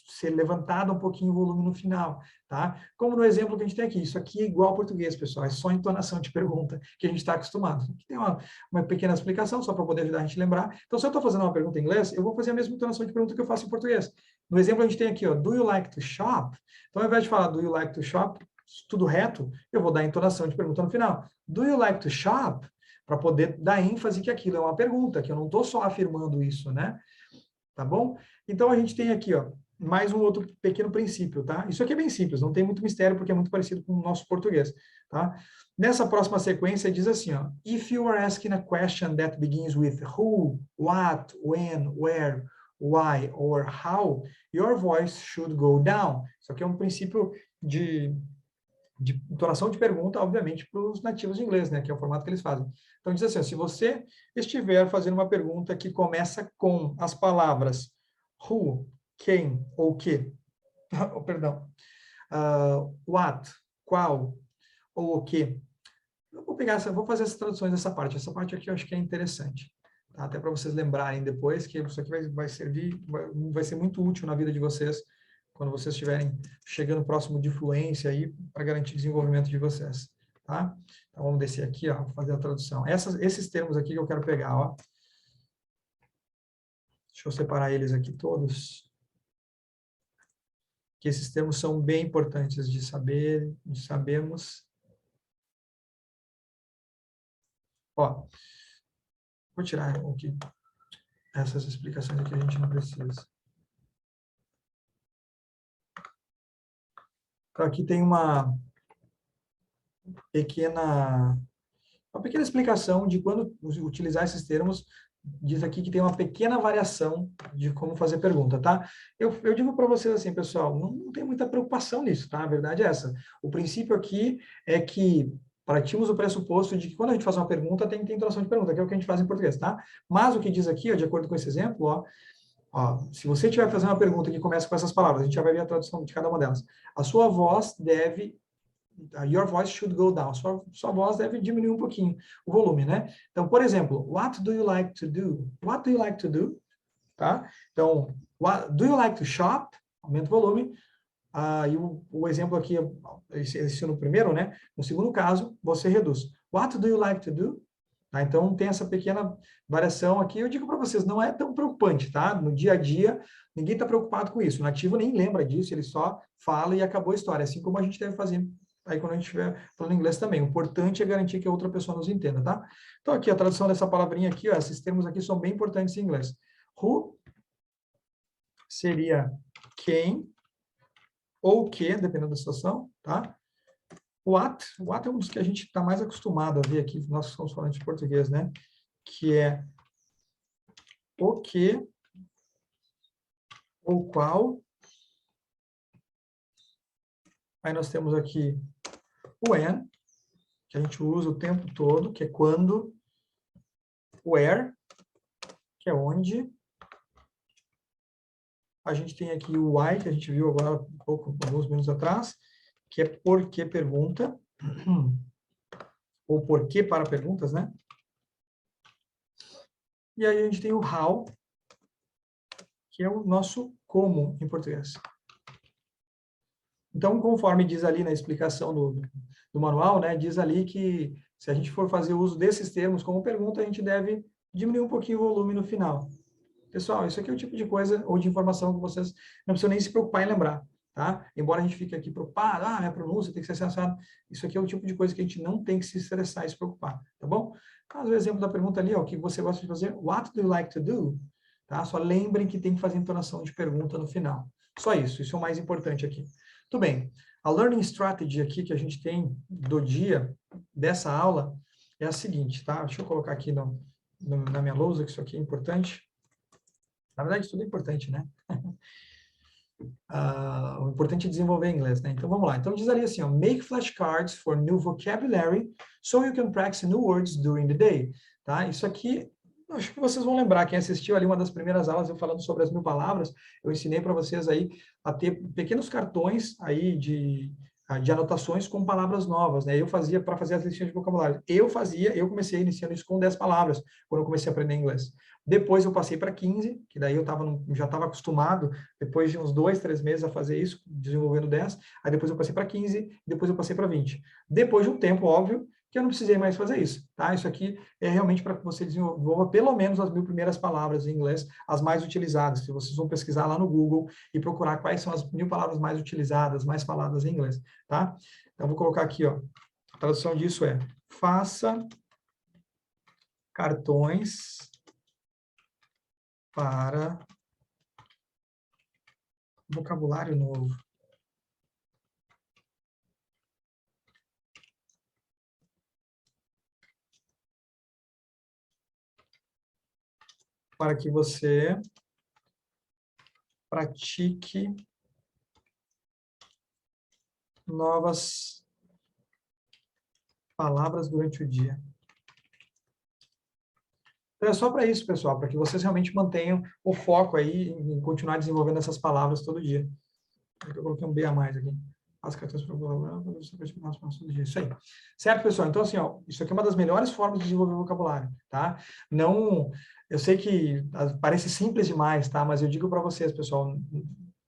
ser levantada um pouquinho o volume no final, tá? Como no exemplo que a gente tem aqui, isso aqui é igual ao português, pessoal, é só entonação de pergunta que a gente está acostumado. Aqui tem uma pequena explicação, só para poder ajudar a gente a lembrar. Então, se eu estou fazendo uma pergunta em inglês, eu vou fazer a mesma entonação de pergunta que eu faço em português. No exemplo, a gente tem aqui, ó, do you like to shop? Então, ao invés de falar do you like to shop, tudo reto, eu vou dar a entonação de pergunta no final. Do you like to shop? Para poder dar ênfase que aquilo é uma pergunta, que eu não estou só afirmando isso, né? Tá bom? Então, a gente tem aqui, ó, mais um outro pequeno princípio, tá? Isso aqui é bem simples, não tem muito mistério, porque é muito parecido com o nosso português, tá? Nessa próxima sequência, diz assim, ó, if you are asking a question that begins with who, what, when, where, why or how, your voice should go down. Isso aqui é um princípio de entonação de pergunta, obviamente, para os nativos de inglês, né, que é o formato que eles fazem. Então, diz assim, ó, se você estiver fazendo uma pergunta que começa com as palavras who, quem ou que, oh, perdão, what, qual ou o que, eu vou pegar vou fazer as traduções dessa parte. Essa parte aqui eu acho que é interessante, tá? Até para vocês lembrarem depois que isso aqui vai servir, vai ser muito útil na vida de vocês quando vocês estiverem chegando próximo de fluência aí para garantir o desenvolvimento de vocês, tá? Então vamos descer aqui, ó, fazer a tradução. Esses termos aqui que eu quero pegar, ó. Deixa eu separar eles aqui todos. Que esses termos são bem importantes de saber, de sabermos. Ó, vou tirar aqui essas explicações aqui, a gente não precisa. Então, aqui tem uma pequena explicação de quando utilizar esses termos. Diz aqui que tem uma pequena variação de como fazer pergunta, tá? Eu digo para vocês assim, pessoal, não tem muita preocupação nisso, tá? A verdade é essa. O princípio aqui é que partimos do pressuposto de que quando a gente faz uma pergunta, tem que ter introdução de pergunta, que é o que a gente faz em português, tá? Mas o que diz aqui, ó, de acordo com esse exemplo, ó, se você estiver fazendo uma pergunta que começa com essas palavras, a gente já vai ver a tradução de cada uma delas. A sua voz deve your voice should go down. Sua voz deve diminuir um pouquinho o volume, né? Então, por exemplo, what do you like to do? What do you like to do? Tá? Então, do you like to shop? Aumenta o volume. E o exemplo aqui, esse no primeiro, né? No segundo caso, você reduz. What do you like to do? Tá? Então, tem essa pequena variação aqui. Eu digo para vocês, não é tão preocupante, tá? No dia a dia, ninguém está preocupado com isso. O nativo nem lembra disso, ele só fala e acabou a história. Assim como a gente deve fazer aí quando a gente estiver falando inglês também. O importante é garantir que a outra pessoa nos entenda, tá? Então, aqui, a tradução dessa palavrinha aqui, ó, esses termos aqui são bem importantes em inglês. Who seria quem ou que, dependendo da situação, tá? What é um dos que a gente está mais acostumado a ver aqui, nós somos falantes de português, né? Que é o que ou qual. Aí nós temos aqui o when, que a gente usa o tempo todo, que é quando. Where, que é onde. A gente tem aqui o why, que a gente viu agora um pouco, alguns minutos atrás, que é por que pergunta, ou por que para perguntas, né? E aí a gente tem o how, que é o nosso como em português. Então, conforme diz ali na explicação do manual, né, diz ali que se a gente for fazer uso desses termos como pergunta, a gente deve diminuir um pouquinho o volume no final. Pessoal, isso aqui é o tipo de coisa ou de informação que vocês não precisam nem se preocupar em lembrar, tá? Embora a gente fique aqui preocupado, minha pronúncia tem que ser acessada, isso aqui é o tipo de coisa que a gente não tem que se estressar e se preocupar, tá bom? Caso o exemplo da pergunta ali, ó, o que você gosta de fazer, what do you like to do? Tá? Só lembrem que tem que fazer entonação de pergunta no final. Só isso é o mais importante aqui. Tudo bem. A learning strategy aqui que a gente tem do dia dessa aula é a seguinte, tá? Deixa eu colocar aqui na minha lousa, que isso aqui é importante. Na verdade, tudo é importante, né? O importante é desenvolver inglês, né? Então, vamos lá. Então, diz ali assim, ó, make flashcards for new vocabulary so you can practice new words during the day. Tá? Isso aqui, acho que vocês vão lembrar. Quem assistiu ali uma das primeiras aulas, eu falando sobre as 1000 palavras, eu ensinei para vocês aí a ter pequenos cartões aí de anotações com palavras novas, né? Eu fazia para fazer as listinhas de vocabulário. Eu comecei iniciando isso com 10 palavras, quando eu comecei a aprender inglês. Depois eu passei para 15, que daí já estava acostumado, depois de uns 2, 3 meses a fazer isso, desenvolvendo 10, aí depois eu passei para 15, depois eu passei para 20. Depois de um tempo, óbvio, que eu não precisei mais fazer isso, tá? Isso aqui é realmente para que você desenvolva pelo menos as 1000 primeiras palavras em inglês, as mais utilizadas. Se vocês vão pesquisar lá no Google e procurar quais são as 1000 palavras mais utilizadas, mais faladas em inglês, tá? Então, vou colocar aqui, ó, a tradução disso é: faça cartões para vocabulário novo. Para que você pratique novas palavras durante o dia. Então, é só para isso, pessoal, para que vocês realmente mantenham o foco aí em continuar desenvolvendo essas palavras todo dia. Eu coloquei um B a mais aqui. As cartas para colaborar, todo dia. Isso aí. Certo, pessoal? Então, assim, ó, isso aqui é uma das melhores formas de desenvolver o vocabulário, tá? Não, eu sei que parece simples demais, tá? Mas eu digo para vocês, pessoal,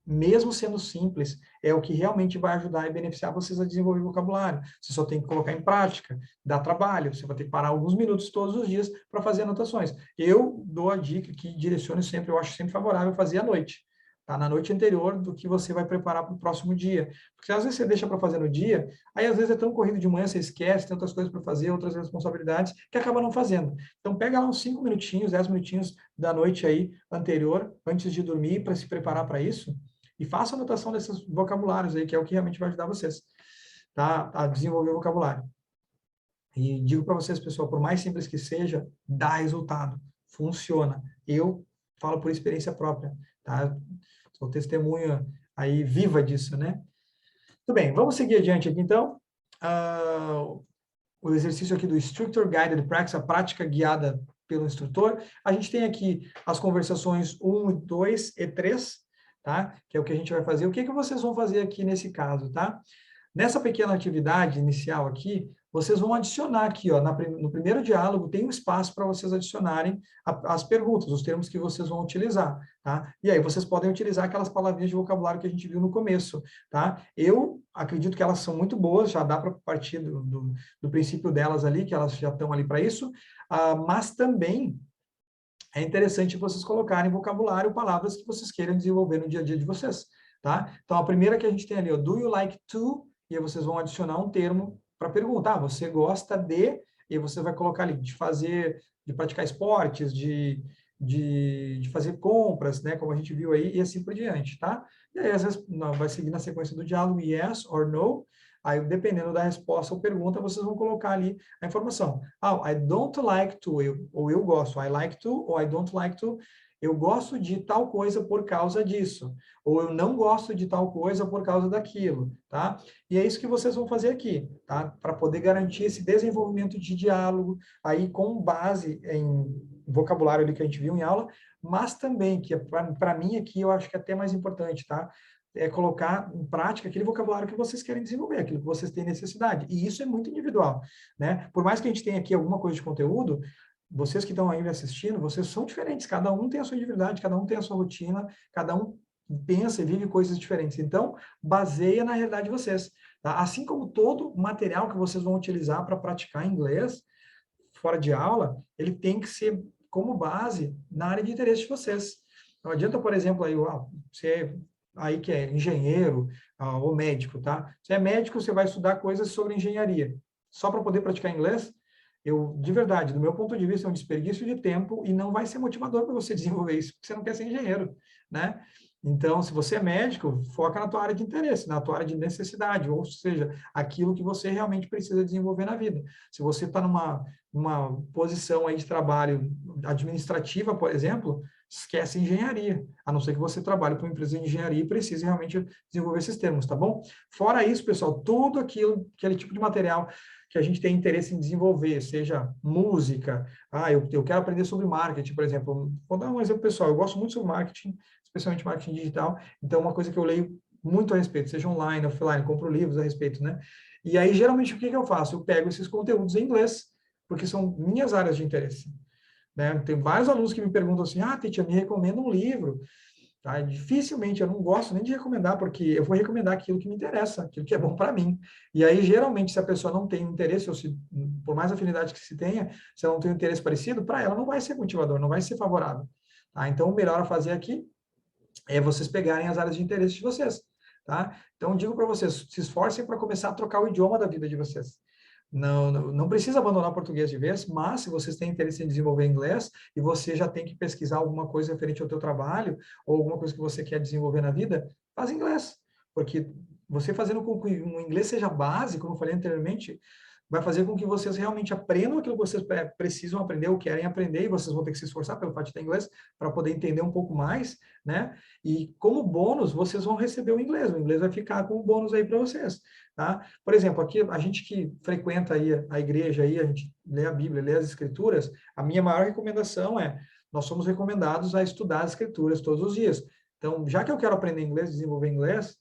mesmo sendo simples, é o que realmente vai ajudar e beneficiar vocês a desenvolver o vocabulário. Você só tem que colocar em prática, dá trabalho, você vai ter que parar alguns minutos todos os dias para fazer anotações. Eu dou a dica que direcione sempre, eu acho sempre favorável fazer à noite, tá? Na noite anterior do que você vai preparar para o próximo dia. Porque às vezes você deixa para fazer no dia, aí às vezes é tão corrido de manhã, você esquece, tem outras coisas para fazer, outras responsabilidades, que acaba não fazendo. Então pega lá uns 5 minutinhos, 10 minutinhos da noite aí anterior, antes de dormir, para se preparar para isso, e faça anotação desses vocabulários aí, que é o que realmente vai ajudar vocês, tá? A desenvolver o vocabulário. E digo para vocês, pessoal, por mais simples que seja, dá resultado, funciona. Eu falo por experiência própria, tá? Sou testemunha aí viva disso, né? Tudo bem, vamos seguir adiante aqui, então. O exercício aqui do Instructor Guided Practice, a prática guiada pelo instrutor. A gente tem aqui as conversações 1, 2 e 3, tá? Que é o que a gente vai fazer. O que que vocês vão fazer aqui nesse caso, tá? Nessa pequena atividade inicial aqui, vocês vão adicionar aqui, ó, no primeiro diálogo, tem um espaço para vocês adicionarem as perguntas, os termos que vocês vão utilizar, tá? E aí vocês podem utilizar aquelas palavrinhas de vocabulário que a gente viu no começo, tá? Eu acredito que elas são muito boas, já dá para partir do princípio delas ali, que elas já estão ali para isso, mas também é interessante vocês colocarem vocabulário, palavras que vocês queiram desenvolver no dia a dia de vocês, tá? Então, a primeira que a gente tem ali, ó, do you like to, e aí vocês vão adicionar um termo para perguntar, você gosta de, e aí você vai colocar ali, de fazer, de praticar esportes, de fazer compras, né, como a gente viu aí, e assim por diante, tá? E aí, às vezes, vai seguir na sequência do diálogo, yes or no, aí, dependendo da resposta ou pergunta, vocês vão colocar ali a informação. I don't like to, ou eu gosto, I like to, ou I don't like to, eu gosto de tal coisa por causa disso, ou eu não gosto de tal coisa por causa daquilo, tá? E é isso que vocês vão fazer aqui, tá? Para poder garantir esse desenvolvimento de diálogo, aí com base em vocabulário ali que a gente viu em aula, mas também, que para mim aqui eu acho que é até mais importante, tá? É colocar em prática aquele vocabulário que vocês querem desenvolver, aquilo que vocês têm necessidade. E isso é muito individual, né? Por mais que a gente tenha aqui alguma coisa de conteúdo, vocês que estão aí me assistindo, vocês são diferentes, cada um tem a sua individualidade, cada um tem a sua rotina, cada um pensa e vive coisas diferentes. Então, baseia na realidade de vocês, tá? Assim como todo material que vocês vão utilizar para praticar inglês, fora de aula, ele tem que ser como base na área de interesse de vocês. Não adianta, por exemplo, aí, você aí que é engenheiro ou médico, tá? Se é médico, você vai estudar coisas sobre engenharia. Só para poder praticar inglês, de verdade, do meu ponto de vista, é um desperdício de tempo e não vai ser motivador para você desenvolver isso, porque você não quer ser engenheiro, né? Então, se você é médico, foca na tua área de interesse, na tua área de necessidade, ou seja, aquilo que você realmente precisa desenvolver na vida. Se você está numa posição aí de trabalho administrativa, por exemplo, esquece engenharia, a não ser que você trabalhe para uma empresa de engenharia e precise realmente desenvolver esses termos, tá bom? Fora isso, pessoal, tudo aquele tipo de material que a gente tem interesse em desenvolver, seja música, eu quero aprender sobre marketing, por exemplo. Vou dar um exemplo pessoal, eu gosto muito sobre marketing, especialmente marketing digital, então uma coisa que eu leio muito a respeito, seja online, offline, compro livros a respeito, né? E aí, geralmente, o que eu faço? Eu pego esses conteúdos em inglês, porque são minhas áreas de interesse, né? Tem vários alunos que me perguntam assim, Teacher, me recomenda um livro. Tá? Dificilmente, eu não gosto nem de recomendar, porque eu vou recomendar aquilo que me interessa, aquilo que é bom para mim. E aí, geralmente, se a pessoa não tem interesse, ou se, por mais afinidade que se tenha, se ela não tem um interesse parecido, para ela não vai ser motivador, não vai ser favorável. Tá? Então, o melhor a fazer aqui é vocês pegarem as áreas de interesse de vocês. Tá? Então, digo para vocês, se esforcem para começar a trocar o idioma da vida de vocês. Não precisa abandonar o português de vez, mas se vocês têm interesse em desenvolver inglês e você já tem que pesquisar alguma coisa referente ao teu trabalho ou alguma coisa que você quer desenvolver na vida, faz inglês. Porque você fazendo com que o inglês seja base, como eu falei anteriormente, vai fazer com que vocês realmente aprendam aquilo que vocês precisam aprender ou querem aprender, e vocês vão ter que se esforçar pelo fato de ter inglês para poder entender um pouco mais, né? E como bônus, vocês vão receber o inglês vai ficar como bônus aí para vocês, tá? Por exemplo, aqui, a gente que frequenta aí a igreja, aí, a gente lê a Bíblia, lê as Escrituras, a minha maior recomendação é, nós somos recomendados a estudar as Escrituras todos os dias. Então, já que eu quero aprender inglês, desenvolver inglês,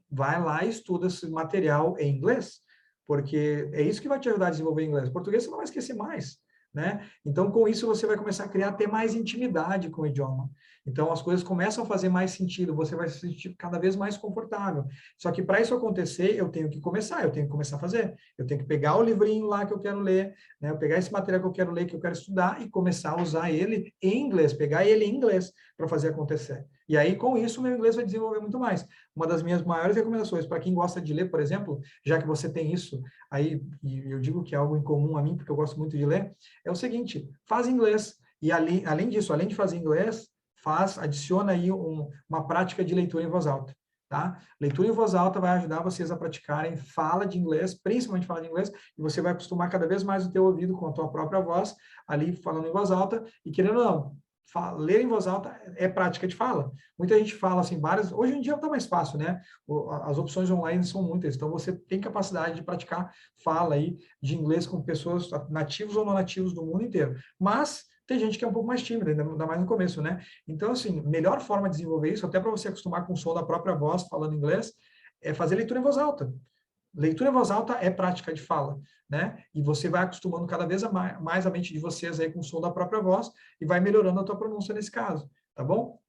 vai lá e estuda esse material em inglês, porque é isso que vai te ajudar a desenvolver inglês. Português você não vai esquecer mais, né? Então, com isso, você vai começar a criar até mais intimidade com o idioma. Então, as coisas começam a fazer mais sentido, você vai se sentir cada vez mais confortável. Só que, para isso acontecer, eu tenho que começar a fazer. Eu tenho que pegar o livrinho lá que eu quero ler, né? Eu pegar esse material que eu quero ler, que eu quero estudar, e começar a usar ele em inglês, pegar ele em inglês para fazer acontecer. E aí, com isso, o meu inglês vai desenvolver muito mais. Uma das minhas maiores recomendações para quem gosta de ler, por exemplo, já que você tem isso aí, e eu digo que é algo em comum a mim, porque eu gosto muito de ler, é o seguinte, faz inglês. E além disso, além de fazer inglês, adiciona aí uma prática de leitura em voz alta. Tá? Leitura em voz alta vai ajudar vocês a praticarem fala de inglês, principalmente fala de inglês, e você vai acostumar cada vez mais o teu ouvido com a tua própria voz, ali falando em voz alta, e querendo ou não, ler em voz alta é prática de fala. Muita gente fala assim, hoje em dia está mais fácil, né? As opções online são muitas, então você tem capacidade de praticar fala aí de inglês com pessoas nativos ou não nativos do mundo inteiro. Mas tem gente que é um pouco mais tímida, ainda mais no começo, né? Então, assim, melhor forma de desenvolver isso, até para você acostumar com o som da própria voz falando inglês, é fazer leitura em voz alta. Leitura em voz alta é prática de fala, né? E você vai acostumando cada vez mais a mente de vocês aí com o som da própria voz e vai melhorando a tua pronúncia nesse caso, tá bom?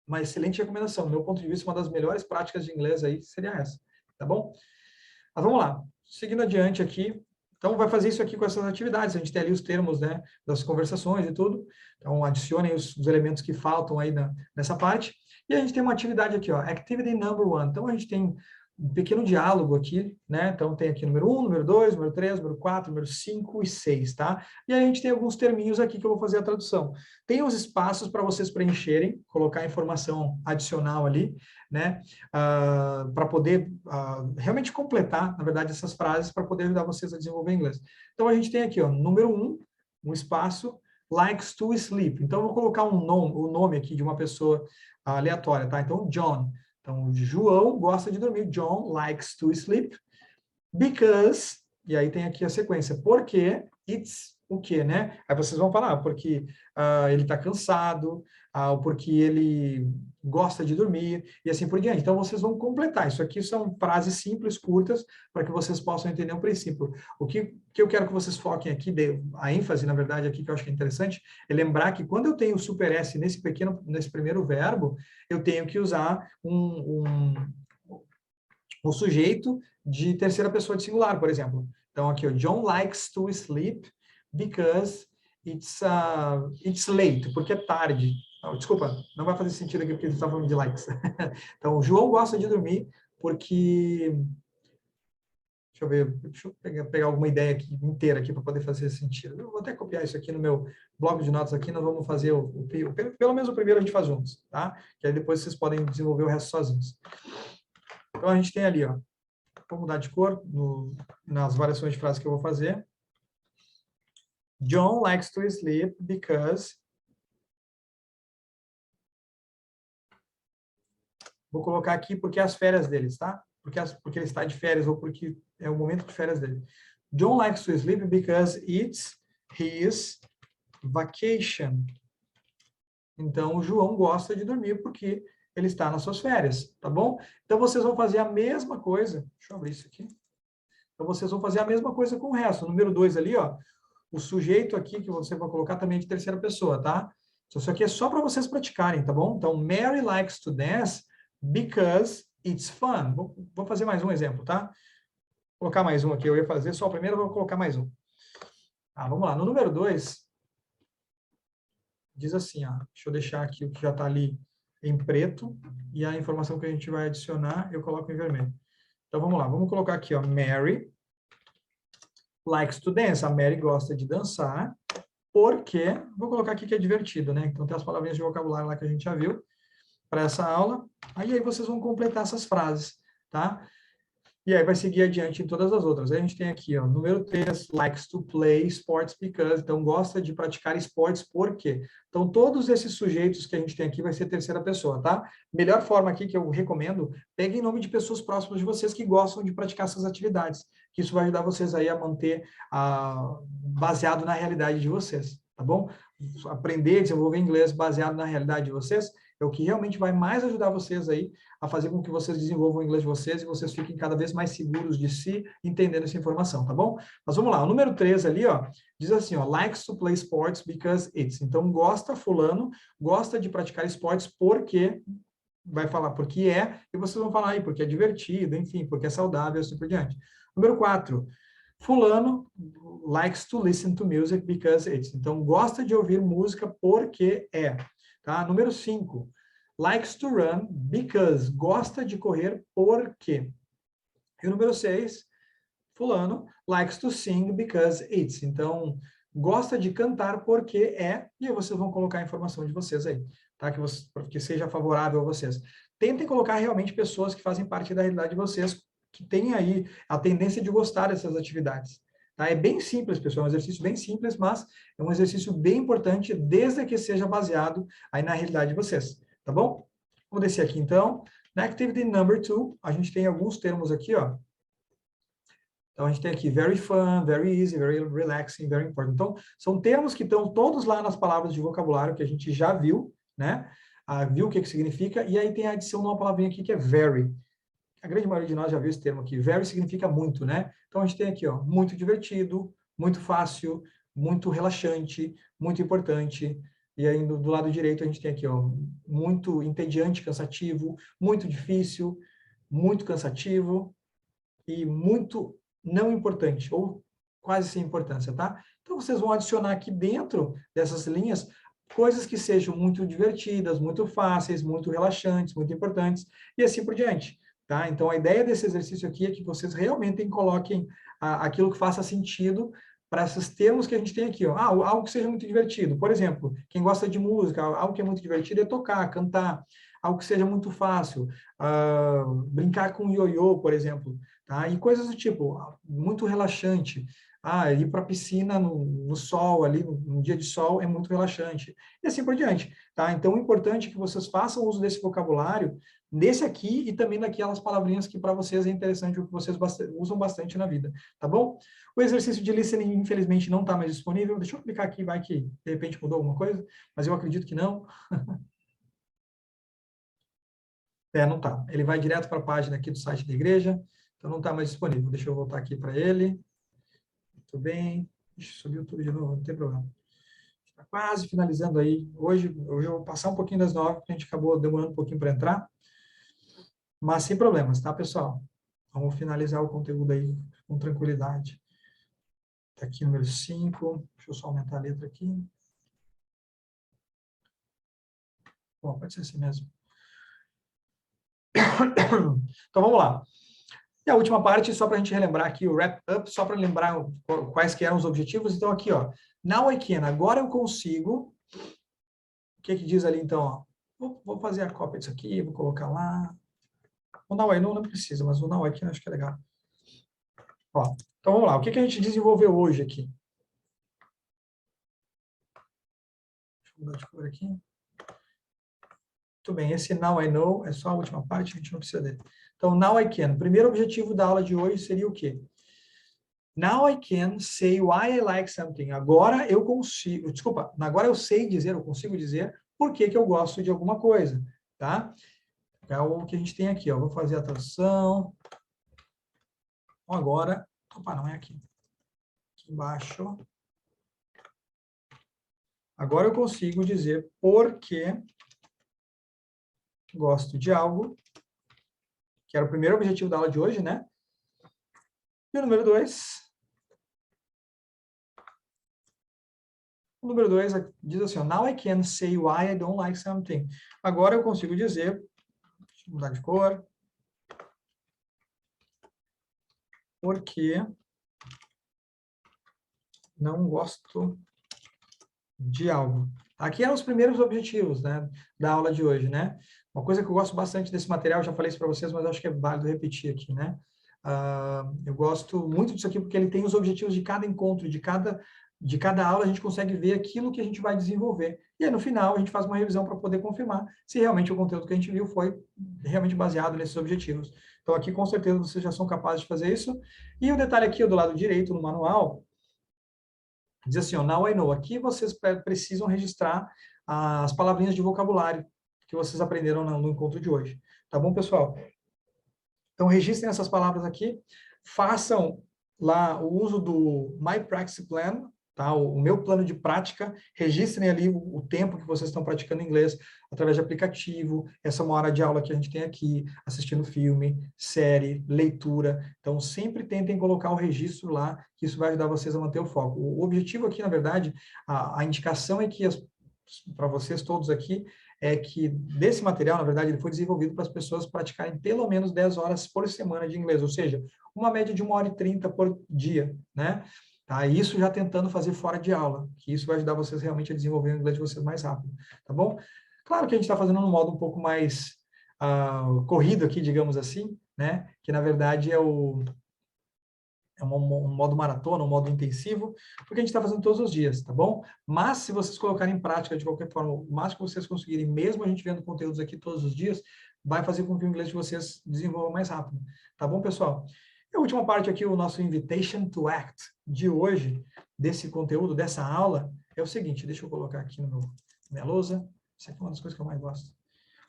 Uma excelente recomendação. Do meu ponto de vista, uma das melhores práticas de inglês aí seria essa, tá bom? Mas vamos lá. Seguindo adiante aqui, então vai fazer isso aqui com essas atividades. A gente tem ali os termos, né, das conversações e tudo. Então adicionem os elementos que faltam aí nessa parte. E a gente tem uma atividade aqui, ó, Activity Number 1. Então a gente tem um pequeno diálogo aqui, né? Então tem aqui número 1, número 2, número 3, número 4, número 5 e 6, tá? E aí a gente tem alguns terminhos aqui que eu vou fazer a tradução. Tem os espaços para vocês preencherem, colocar informação adicional ali, né? Para poder realmente completar, na verdade, essas frases para poder ajudar vocês a desenvolver inglês. Então a gente tem aqui, ó, número 1, um espaço, likes to sleep. Então eu vou colocar o nome aqui de uma pessoa aleatória, tá? Então, John. Então, João gosta de dormir. John likes to sleep because, e aí tem aqui a sequência, porque it's o quê, né? Aí vocês vão falar, porque ele está cansado, ou porque ele gosta de dormir, e assim por diante. Então, vocês vão completar. Isso aqui são frases simples, curtas, para que vocês possam entender o princípio. O que eu quero que vocês foquem aqui, a ênfase, na verdade, aqui que eu acho que é interessante, é lembrar que quando eu tenho o super S nesse primeiro verbo, eu tenho que usar um sujeito de terceira pessoa de singular, por exemplo. Então, aqui, o John likes to sleep because it's late, porque é tarde. Desculpa, não vai fazer sentido aqui porque a gente está falando de likes. Então, o João gosta de dormir porque... Deixa eu pegar alguma ideia aqui, inteira aqui para poder fazer sentido. Eu vou até copiar isso aqui no meu bloco de notas aqui, nós vamos fazer pelo menos o primeiro a gente faz juntos, tá? Que aí depois vocês podem desenvolver o resto sozinhos. Então, a gente tem ali, ó, vou mudar de cor nas variações de frases que eu vou fazer. John likes to sleep because... Vou colocar aqui porque é as férias deles, tá? Porque ele está de férias ou porque é o momento de férias dele. John likes to sleep because it's his vacation. Então, o João gosta de dormir porque ele está nas suas férias, tá bom? Então, vocês vão fazer a mesma coisa. Deixa eu abrir isso aqui. Então, vocês vão fazer a mesma coisa com o resto. O número 2 ali, ó, o sujeito aqui que você vai colocar também é de terceira pessoa, tá? Isso aqui é só para vocês praticarem, tá bom? Então, Mary likes to dance because it's fun. Vou fazer mais um exemplo, tá? Vou colocar mais um aqui. Eu ia fazer só o primeiro, vou colocar mais um. Vamos lá. No número 2, diz assim, ó, deixa eu deixar aqui o que já está ali em preto e a informação que a gente vai adicionar eu coloco em vermelho. Então, vamos lá. Vamos colocar aqui, ó, Mary likes to dance. A Mary gosta de dançar porque... Vou colocar aqui que é divertido, né? Então, tem as palavrinhas de vocabulário lá que a gente já viu para essa aula. Aí vocês vão completar essas frases, tá? E aí vai seguir adiante em todas as outras. Aí a gente tem aqui, ó, número 3, likes to play sports because. Então, gosta de praticar esportes por quê? Então, todos esses sujeitos que a gente tem aqui vai ser terceira pessoa, tá? Melhor forma aqui que eu recomendo, peguem nome de pessoas próximas de vocês que gostam de praticar essas atividades, que isso vai ajudar vocês aí a manter baseado na realidade de vocês, tá bom? Aprender, desenvolver inglês baseado na realidade de vocês é o que realmente vai mais ajudar vocês aí a fazer com que vocês desenvolvam o inglês de vocês e vocês fiquem cada vez mais seguros de si, entendendo essa informação, tá bom? Mas vamos lá, o número 3 ali, ó, diz assim, ó, likes to play sports because it's. Então, fulano gosta de praticar esportes porque, vai falar porque é, e vocês vão falar aí porque é divertido, enfim, porque é saudável, assim por diante. Número 4, fulano likes to listen to music because it's. Então, gosta de ouvir música porque é. Tá? Número 5, likes to run because. Gosta de correr porque. E o número 6, fulano likes to sing because it's. Então, gosta de cantar porque é, e aí vocês vão colocar a informação de vocês aí, tá? Que seja favorável a vocês. Tentem colocar realmente pessoas que fazem parte da realidade de vocês, que têm aí a tendência de gostar dessas atividades. Tá? É bem simples, pessoal, é um exercício bem simples, mas é um exercício bem importante, desde que seja baseado aí na realidade de vocês, tá bom? Vamos descer aqui, então. Na activity number 2, a gente tem alguns termos aqui, ó. Então, a gente tem aqui very fun, very easy, very relaxing, very important. Então, são termos que estão todos lá nas palavras de vocabulário que a gente já viu, né? Viu o que significa, e aí tem a adição de uma palavrinha aqui que é very. A grande maioria de nós já viu esse termo aqui. Very significa muito, né? Então, a gente tem aqui, ó, muito divertido, muito fácil, muito relaxante, muito importante. E aí, do lado direito, a gente tem aqui, ó, muito entediante, cansativo, muito difícil, muito cansativo e muito não importante, ou quase sem importância, tá? Então, vocês vão adicionar aqui dentro dessas linhas coisas que sejam muito divertidas, muito fáceis, muito relaxantes, muito importantes, e assim por diante, tá? Então, a ideia desse exercício aqui é que vocês realmente coloquem aquilo que faça sentido para esses termos que a gente tem aqui, ó. Algo que seja muito divertido. Por exemplo, quem gosta de música, algo que é muito divertido é tocar, cantar. Algo que seja muito fácil, brincar com ioiô, por exemplo, tá? E coisas do tipo, muito relaxante. Ir para a piscina no sol, ali, num dia de sol, é muito relaxante. E assim por diante, tá? Então, o importante é que vocês façam uso desse vocabulário, desse aqui e também daquelas palavrinhas que para vocês é interessante, o que vocês usam bastante na vida, tá bom? O exercício de listening, infelizmente, não está mais disponível. Deixa eu clicar aqui, vai que de repente mudou alguma coisa, mas eu acredito que não. Não está. Ele vai direto para a página aqui do site da igreja, então não está mais disponível. Deixa eu voltar aqui para ele. Muito bem. Subiu tudo de novo, não tem problema. Está quase finalizando aí. Hoje eu vou passar um pouquinho das 9, porque a gente acabou demorando um pouquinho para entrar. Mas sem problemas, tá, pessoal? Vamos finalizar o conteúdo aí com tranquilidade. Está aqui o número 5. Deixa eu só aumentar a letra aqui. Bom, pode ser assim mesmo. Então, vamos lá. E a última parte, só para a gente relembrar aqui, o wrap-up, só para lembrar quais que eram os objetivos. Então, aqui, ó, now I can, agora eu consigo. O que diz ali, então? Ó, vou fazer a cópia disso aqui, vou colocar lá. O now I know não precisa, mas o now I can acho que é legal. Ó, então, vamos lá. O que a gente desenvolveu hoje aqui? Deixa eu mudar de cor aqui. Muito bem, esse now I know é só a última parte, a gente não precisa dele. Então, now I can. O primeiro objetivo da aula de hoje seria o quê? Now I can say why I like something. Agora eu consigo, desculpa, agora eu sei dizer, eu consigo dizer por que eu gosto de alguma coisa, tá? É o que a gente tem aqui, ó. Vou fazer a tradução. Agora, opa, não é aqui. Aqui embaixo. Agora eu consigo dizer por que gosto de algo, que era o primeiro objetivo da aula de hoje, né? E o número 2. O número 2 diz assim, now I can say why I don't like something. Agora eu consigo dizer, deixa eu mudar de cor, porque não gosto de algo. Aqui eram os primeiros objetivos, né, da aula de hoje, né? Uma coisa que eu gosto bastante desse material, já falei isso para vocês, mas acho que é válido repetir aqui, né? Eu gosto muito disso aqui porque ele tem os objetivos de cada encontro, de cada aula a gente consegue ver aquilo que a gente vai desenvolver. E aí, no final, a gente faz uma revisão para poder confirmar se realmente o conteúdo que a gente viu foi realmente baseado nesses objetivos. Então, aqui, com certeza, vocês já são capazes de fazer isso. E o detalhe aqui, do lado direito, no manual, diz assim, ó, now I know. Aqui vocês precisam registrar as palavrinhas de vocabulário que vocês aprenderam no encontro de hoje. Tá bom, pessoal? Então, registrem essas palavras aqui, façam lá o uso do My Practice Plan, tá? O meu plano de prática, registrem ali o tempo que vocês estão praticando inglês através de aplicativo, essa é uma hora de aula que a gente tem aqui, assistindo filme, série, leitura. Então, sempre tentem colocar o registro lá, que isso vai ajudar vocês a manter o foco. O objetivo aqui, na verdade, a indicação é que, para vocês todos aqui, é que desse material, na verdade, ele foi desenvolvido para as pessoas praticarem pelo menos 10 horas por semana de inglês, ou seja, uma média de 1h30 por dia, né? Tá? Isso já tentando fazer fora de aula, que isso vai ajudar vocês realmente a desenvolver o inglês de vocês mais rápido, tá bom? Claro que a gente está fazendo num modo um pouco mais corrido aqui, digamos assim, né? Que na verdade é um modo maratona, um modo intensivo, porque a gente está fazendo todos os dias, tá bom? Mas se vocês colocarem em prática de qualquer forma, o máximo que vocês conseguirem, mesmo a gente vendo conteúdos aqui todos os dias, vai fazer com que o inglês de vocês desenvolva mais rápido, tá bom, pessoal? E a última parte aqui, o nosso Invitation to Act de hoje, desse conteúdo, dessa aula, é o seguinte, deixa eu colocar aqui na minha lousa, isso aqui é uma das coisas que eu mais gosto.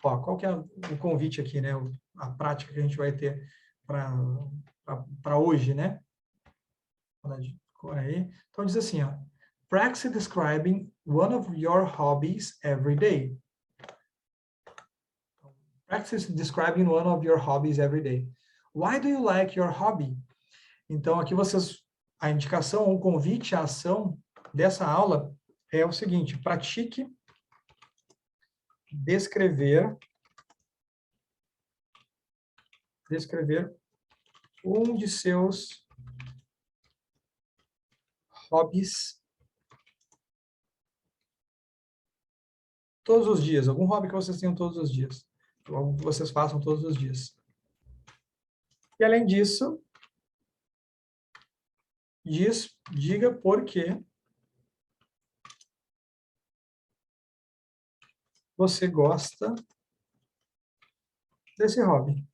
Ó, qual que é o convite aqui, né? A prática que a gente vai ter para hoje, né? Aí. Então, diz assim, ó, practice describing one of your hobbies every day. Practice describing one of your hobbies every day. Why do you like your hobby? Então, aqui a indicação, o convite, a ação dessa aula é o seguinte, pratique descrever um de seus hobbies todos os dias, algum hobby que vocês tenham todos os dias, algo que vocês façam todos os dias. E além disso, diga por que você gosta desse hobby.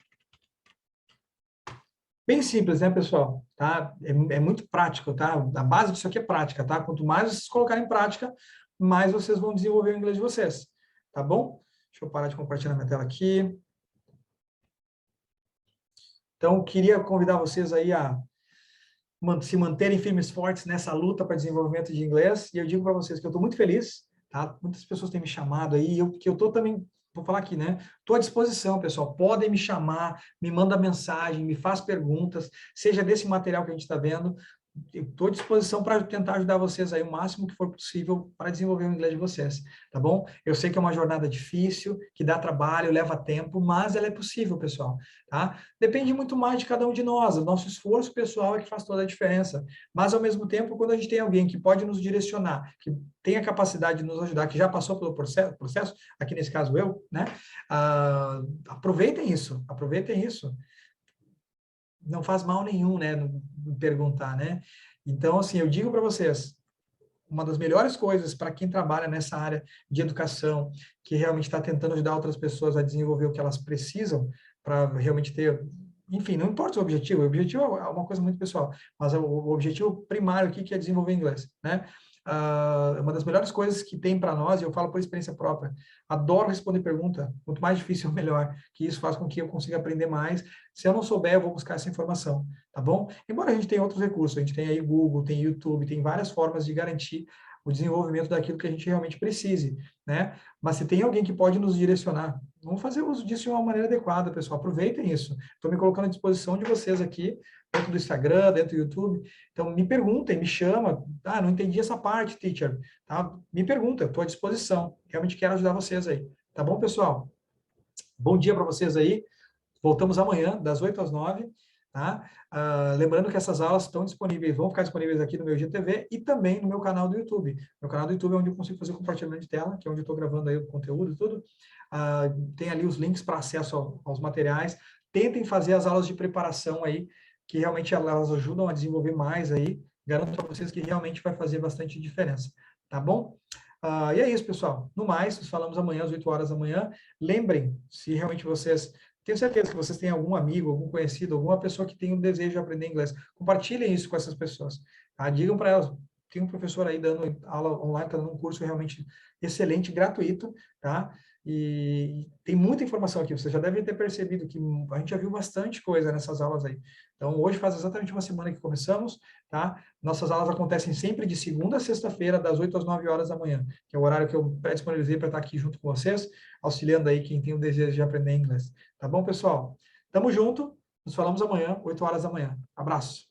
Bem simples, né, pessoal? Tá? É muito prático, tá? A base disso aqui é prática, tá? Quanto mais vocês colocarem em prática, mais vocês vão desenvolver o inglês de vocês, tá bom? Deixa eu parar de compartilhar minha tela aqui. Então, queria convidar vocês aí a se manterem firmes e fortes nessa luta para desenvolvimento de inglês. E eu digo para vocês que eu estou muito feliz, tá? Muitas pessoas têm me chamado aí, que eu estou também, vou falar aqui, né? Estou à disposição, pessoal. Podem me chamar, me manda mensagem, me faz perguntas, seja desse material que a gente está vendo. Eu estou à disposição para tentar ajudar vocês aí o máximo que for possível para desenvolver o inglês de vocês, tá bom? Eu sei que é uma jornada difícil, que dá trabalho, leva tempo, mas ela é possível, pessoal, tá? Depende muito mais de cada um de nós, o nosso esforço pessoal é que faz toda a diferença, mas ao mesmo tempo, quando a gente tem alguém que pode nos direcionar, que tem a capacidade de nos ajudar, que já passou pelo processo, aqui nesse caso eu, né? Aproveitem isso, não faz mal nenhum, né, perguntar, né? Então, assim, eu digo para vocês, uma das melhores coisas para quem trabalha nessa área de educação, que realmente está tentando ajudar outras pessoas a desenvolver o que elas precisam para realmente ter, enfim, não importa o objetivo é uma coisa muito pessoal, mas o objetivo primário aqui que é desenvolver inglês, né? Uma das melhores coisas que tem para nós, e eu falo por experiência própria, adoro responder pergunta, quanto mais difícil, melhor, que isso faz com que eu consiga aprender mais. Se eu não souber, eu vou buscar essa informação, tá bom? Embora a gente tenha outros recursos, a gente tem aí Google, tem YouTube, tem várias formas de garantir o desenvolvimento daquilo que a gente realmente precise, né? Mas se tem alguém que pode nos direcionar, vamos fazer uso disso de uma maneira adequada, pessoal, aproveitem isso. Estou me colocando à disposição de vocês aqui, dentro do Instagram, dentro do YouTube. Então, me perguntem, me chama. Ah, não entendi essa parte, teacher. Tá? Me pergunta, estou à disposição. Realmente quero ajudar vocês aí. Tá bom, pessoal? Bom dia para vocês aí. Voltamos amanhã, das 8 às 9. Tá? Lembrando que essas aulas estão disponíveis, vão ficar disponíveis aqui no meu IGTV e também no meu canal do YouTube. Meu canal do YouTube é onde eu consigo fazer o compartilhamento de tela, que é onde eu estou gravando aí o conteúdo e tudo. Tem ali os links para acesso aos materiais. Tentem fazer as aulas de preparação aí que realmente elas ajudam a desenvolver mais aí. Garanto para vocês que realmente vai fazer bastante diferença, tá bom? E é isso, pessoal. No mais, nos falamos amanhã às 8 horas da manhã. Lembrem, se realmente vocês... Tenho certeza que vocês têm algum amigo, algum conhecido, alguma pessoa que tem um desejo de aprender inglês. Compartilhem isso com essas pessoas. Tá? Digam para elas, tem um professor aí dando aula online, está dando um curso realmente excelente, gratuito, tá? E tem muita informação aqui. Você já deve ter percebido que a gente já viu bastante coisa nessas aulas aí. Então, hoje faz exatamente uma semana que começamos, tá? Nossas aulas acontecem sempre de segunda a sexta-feira, das 8 às 9 horas da manhã, que é o horário que eu pré-disponibilizei para estar aqui junto com vocês, auxiliando aí quem tem o desejo de aprender inglês. Tá bom, pessoal? Tamo junto. Nos falamos amanhã, 8 horas da manhã. Abraço.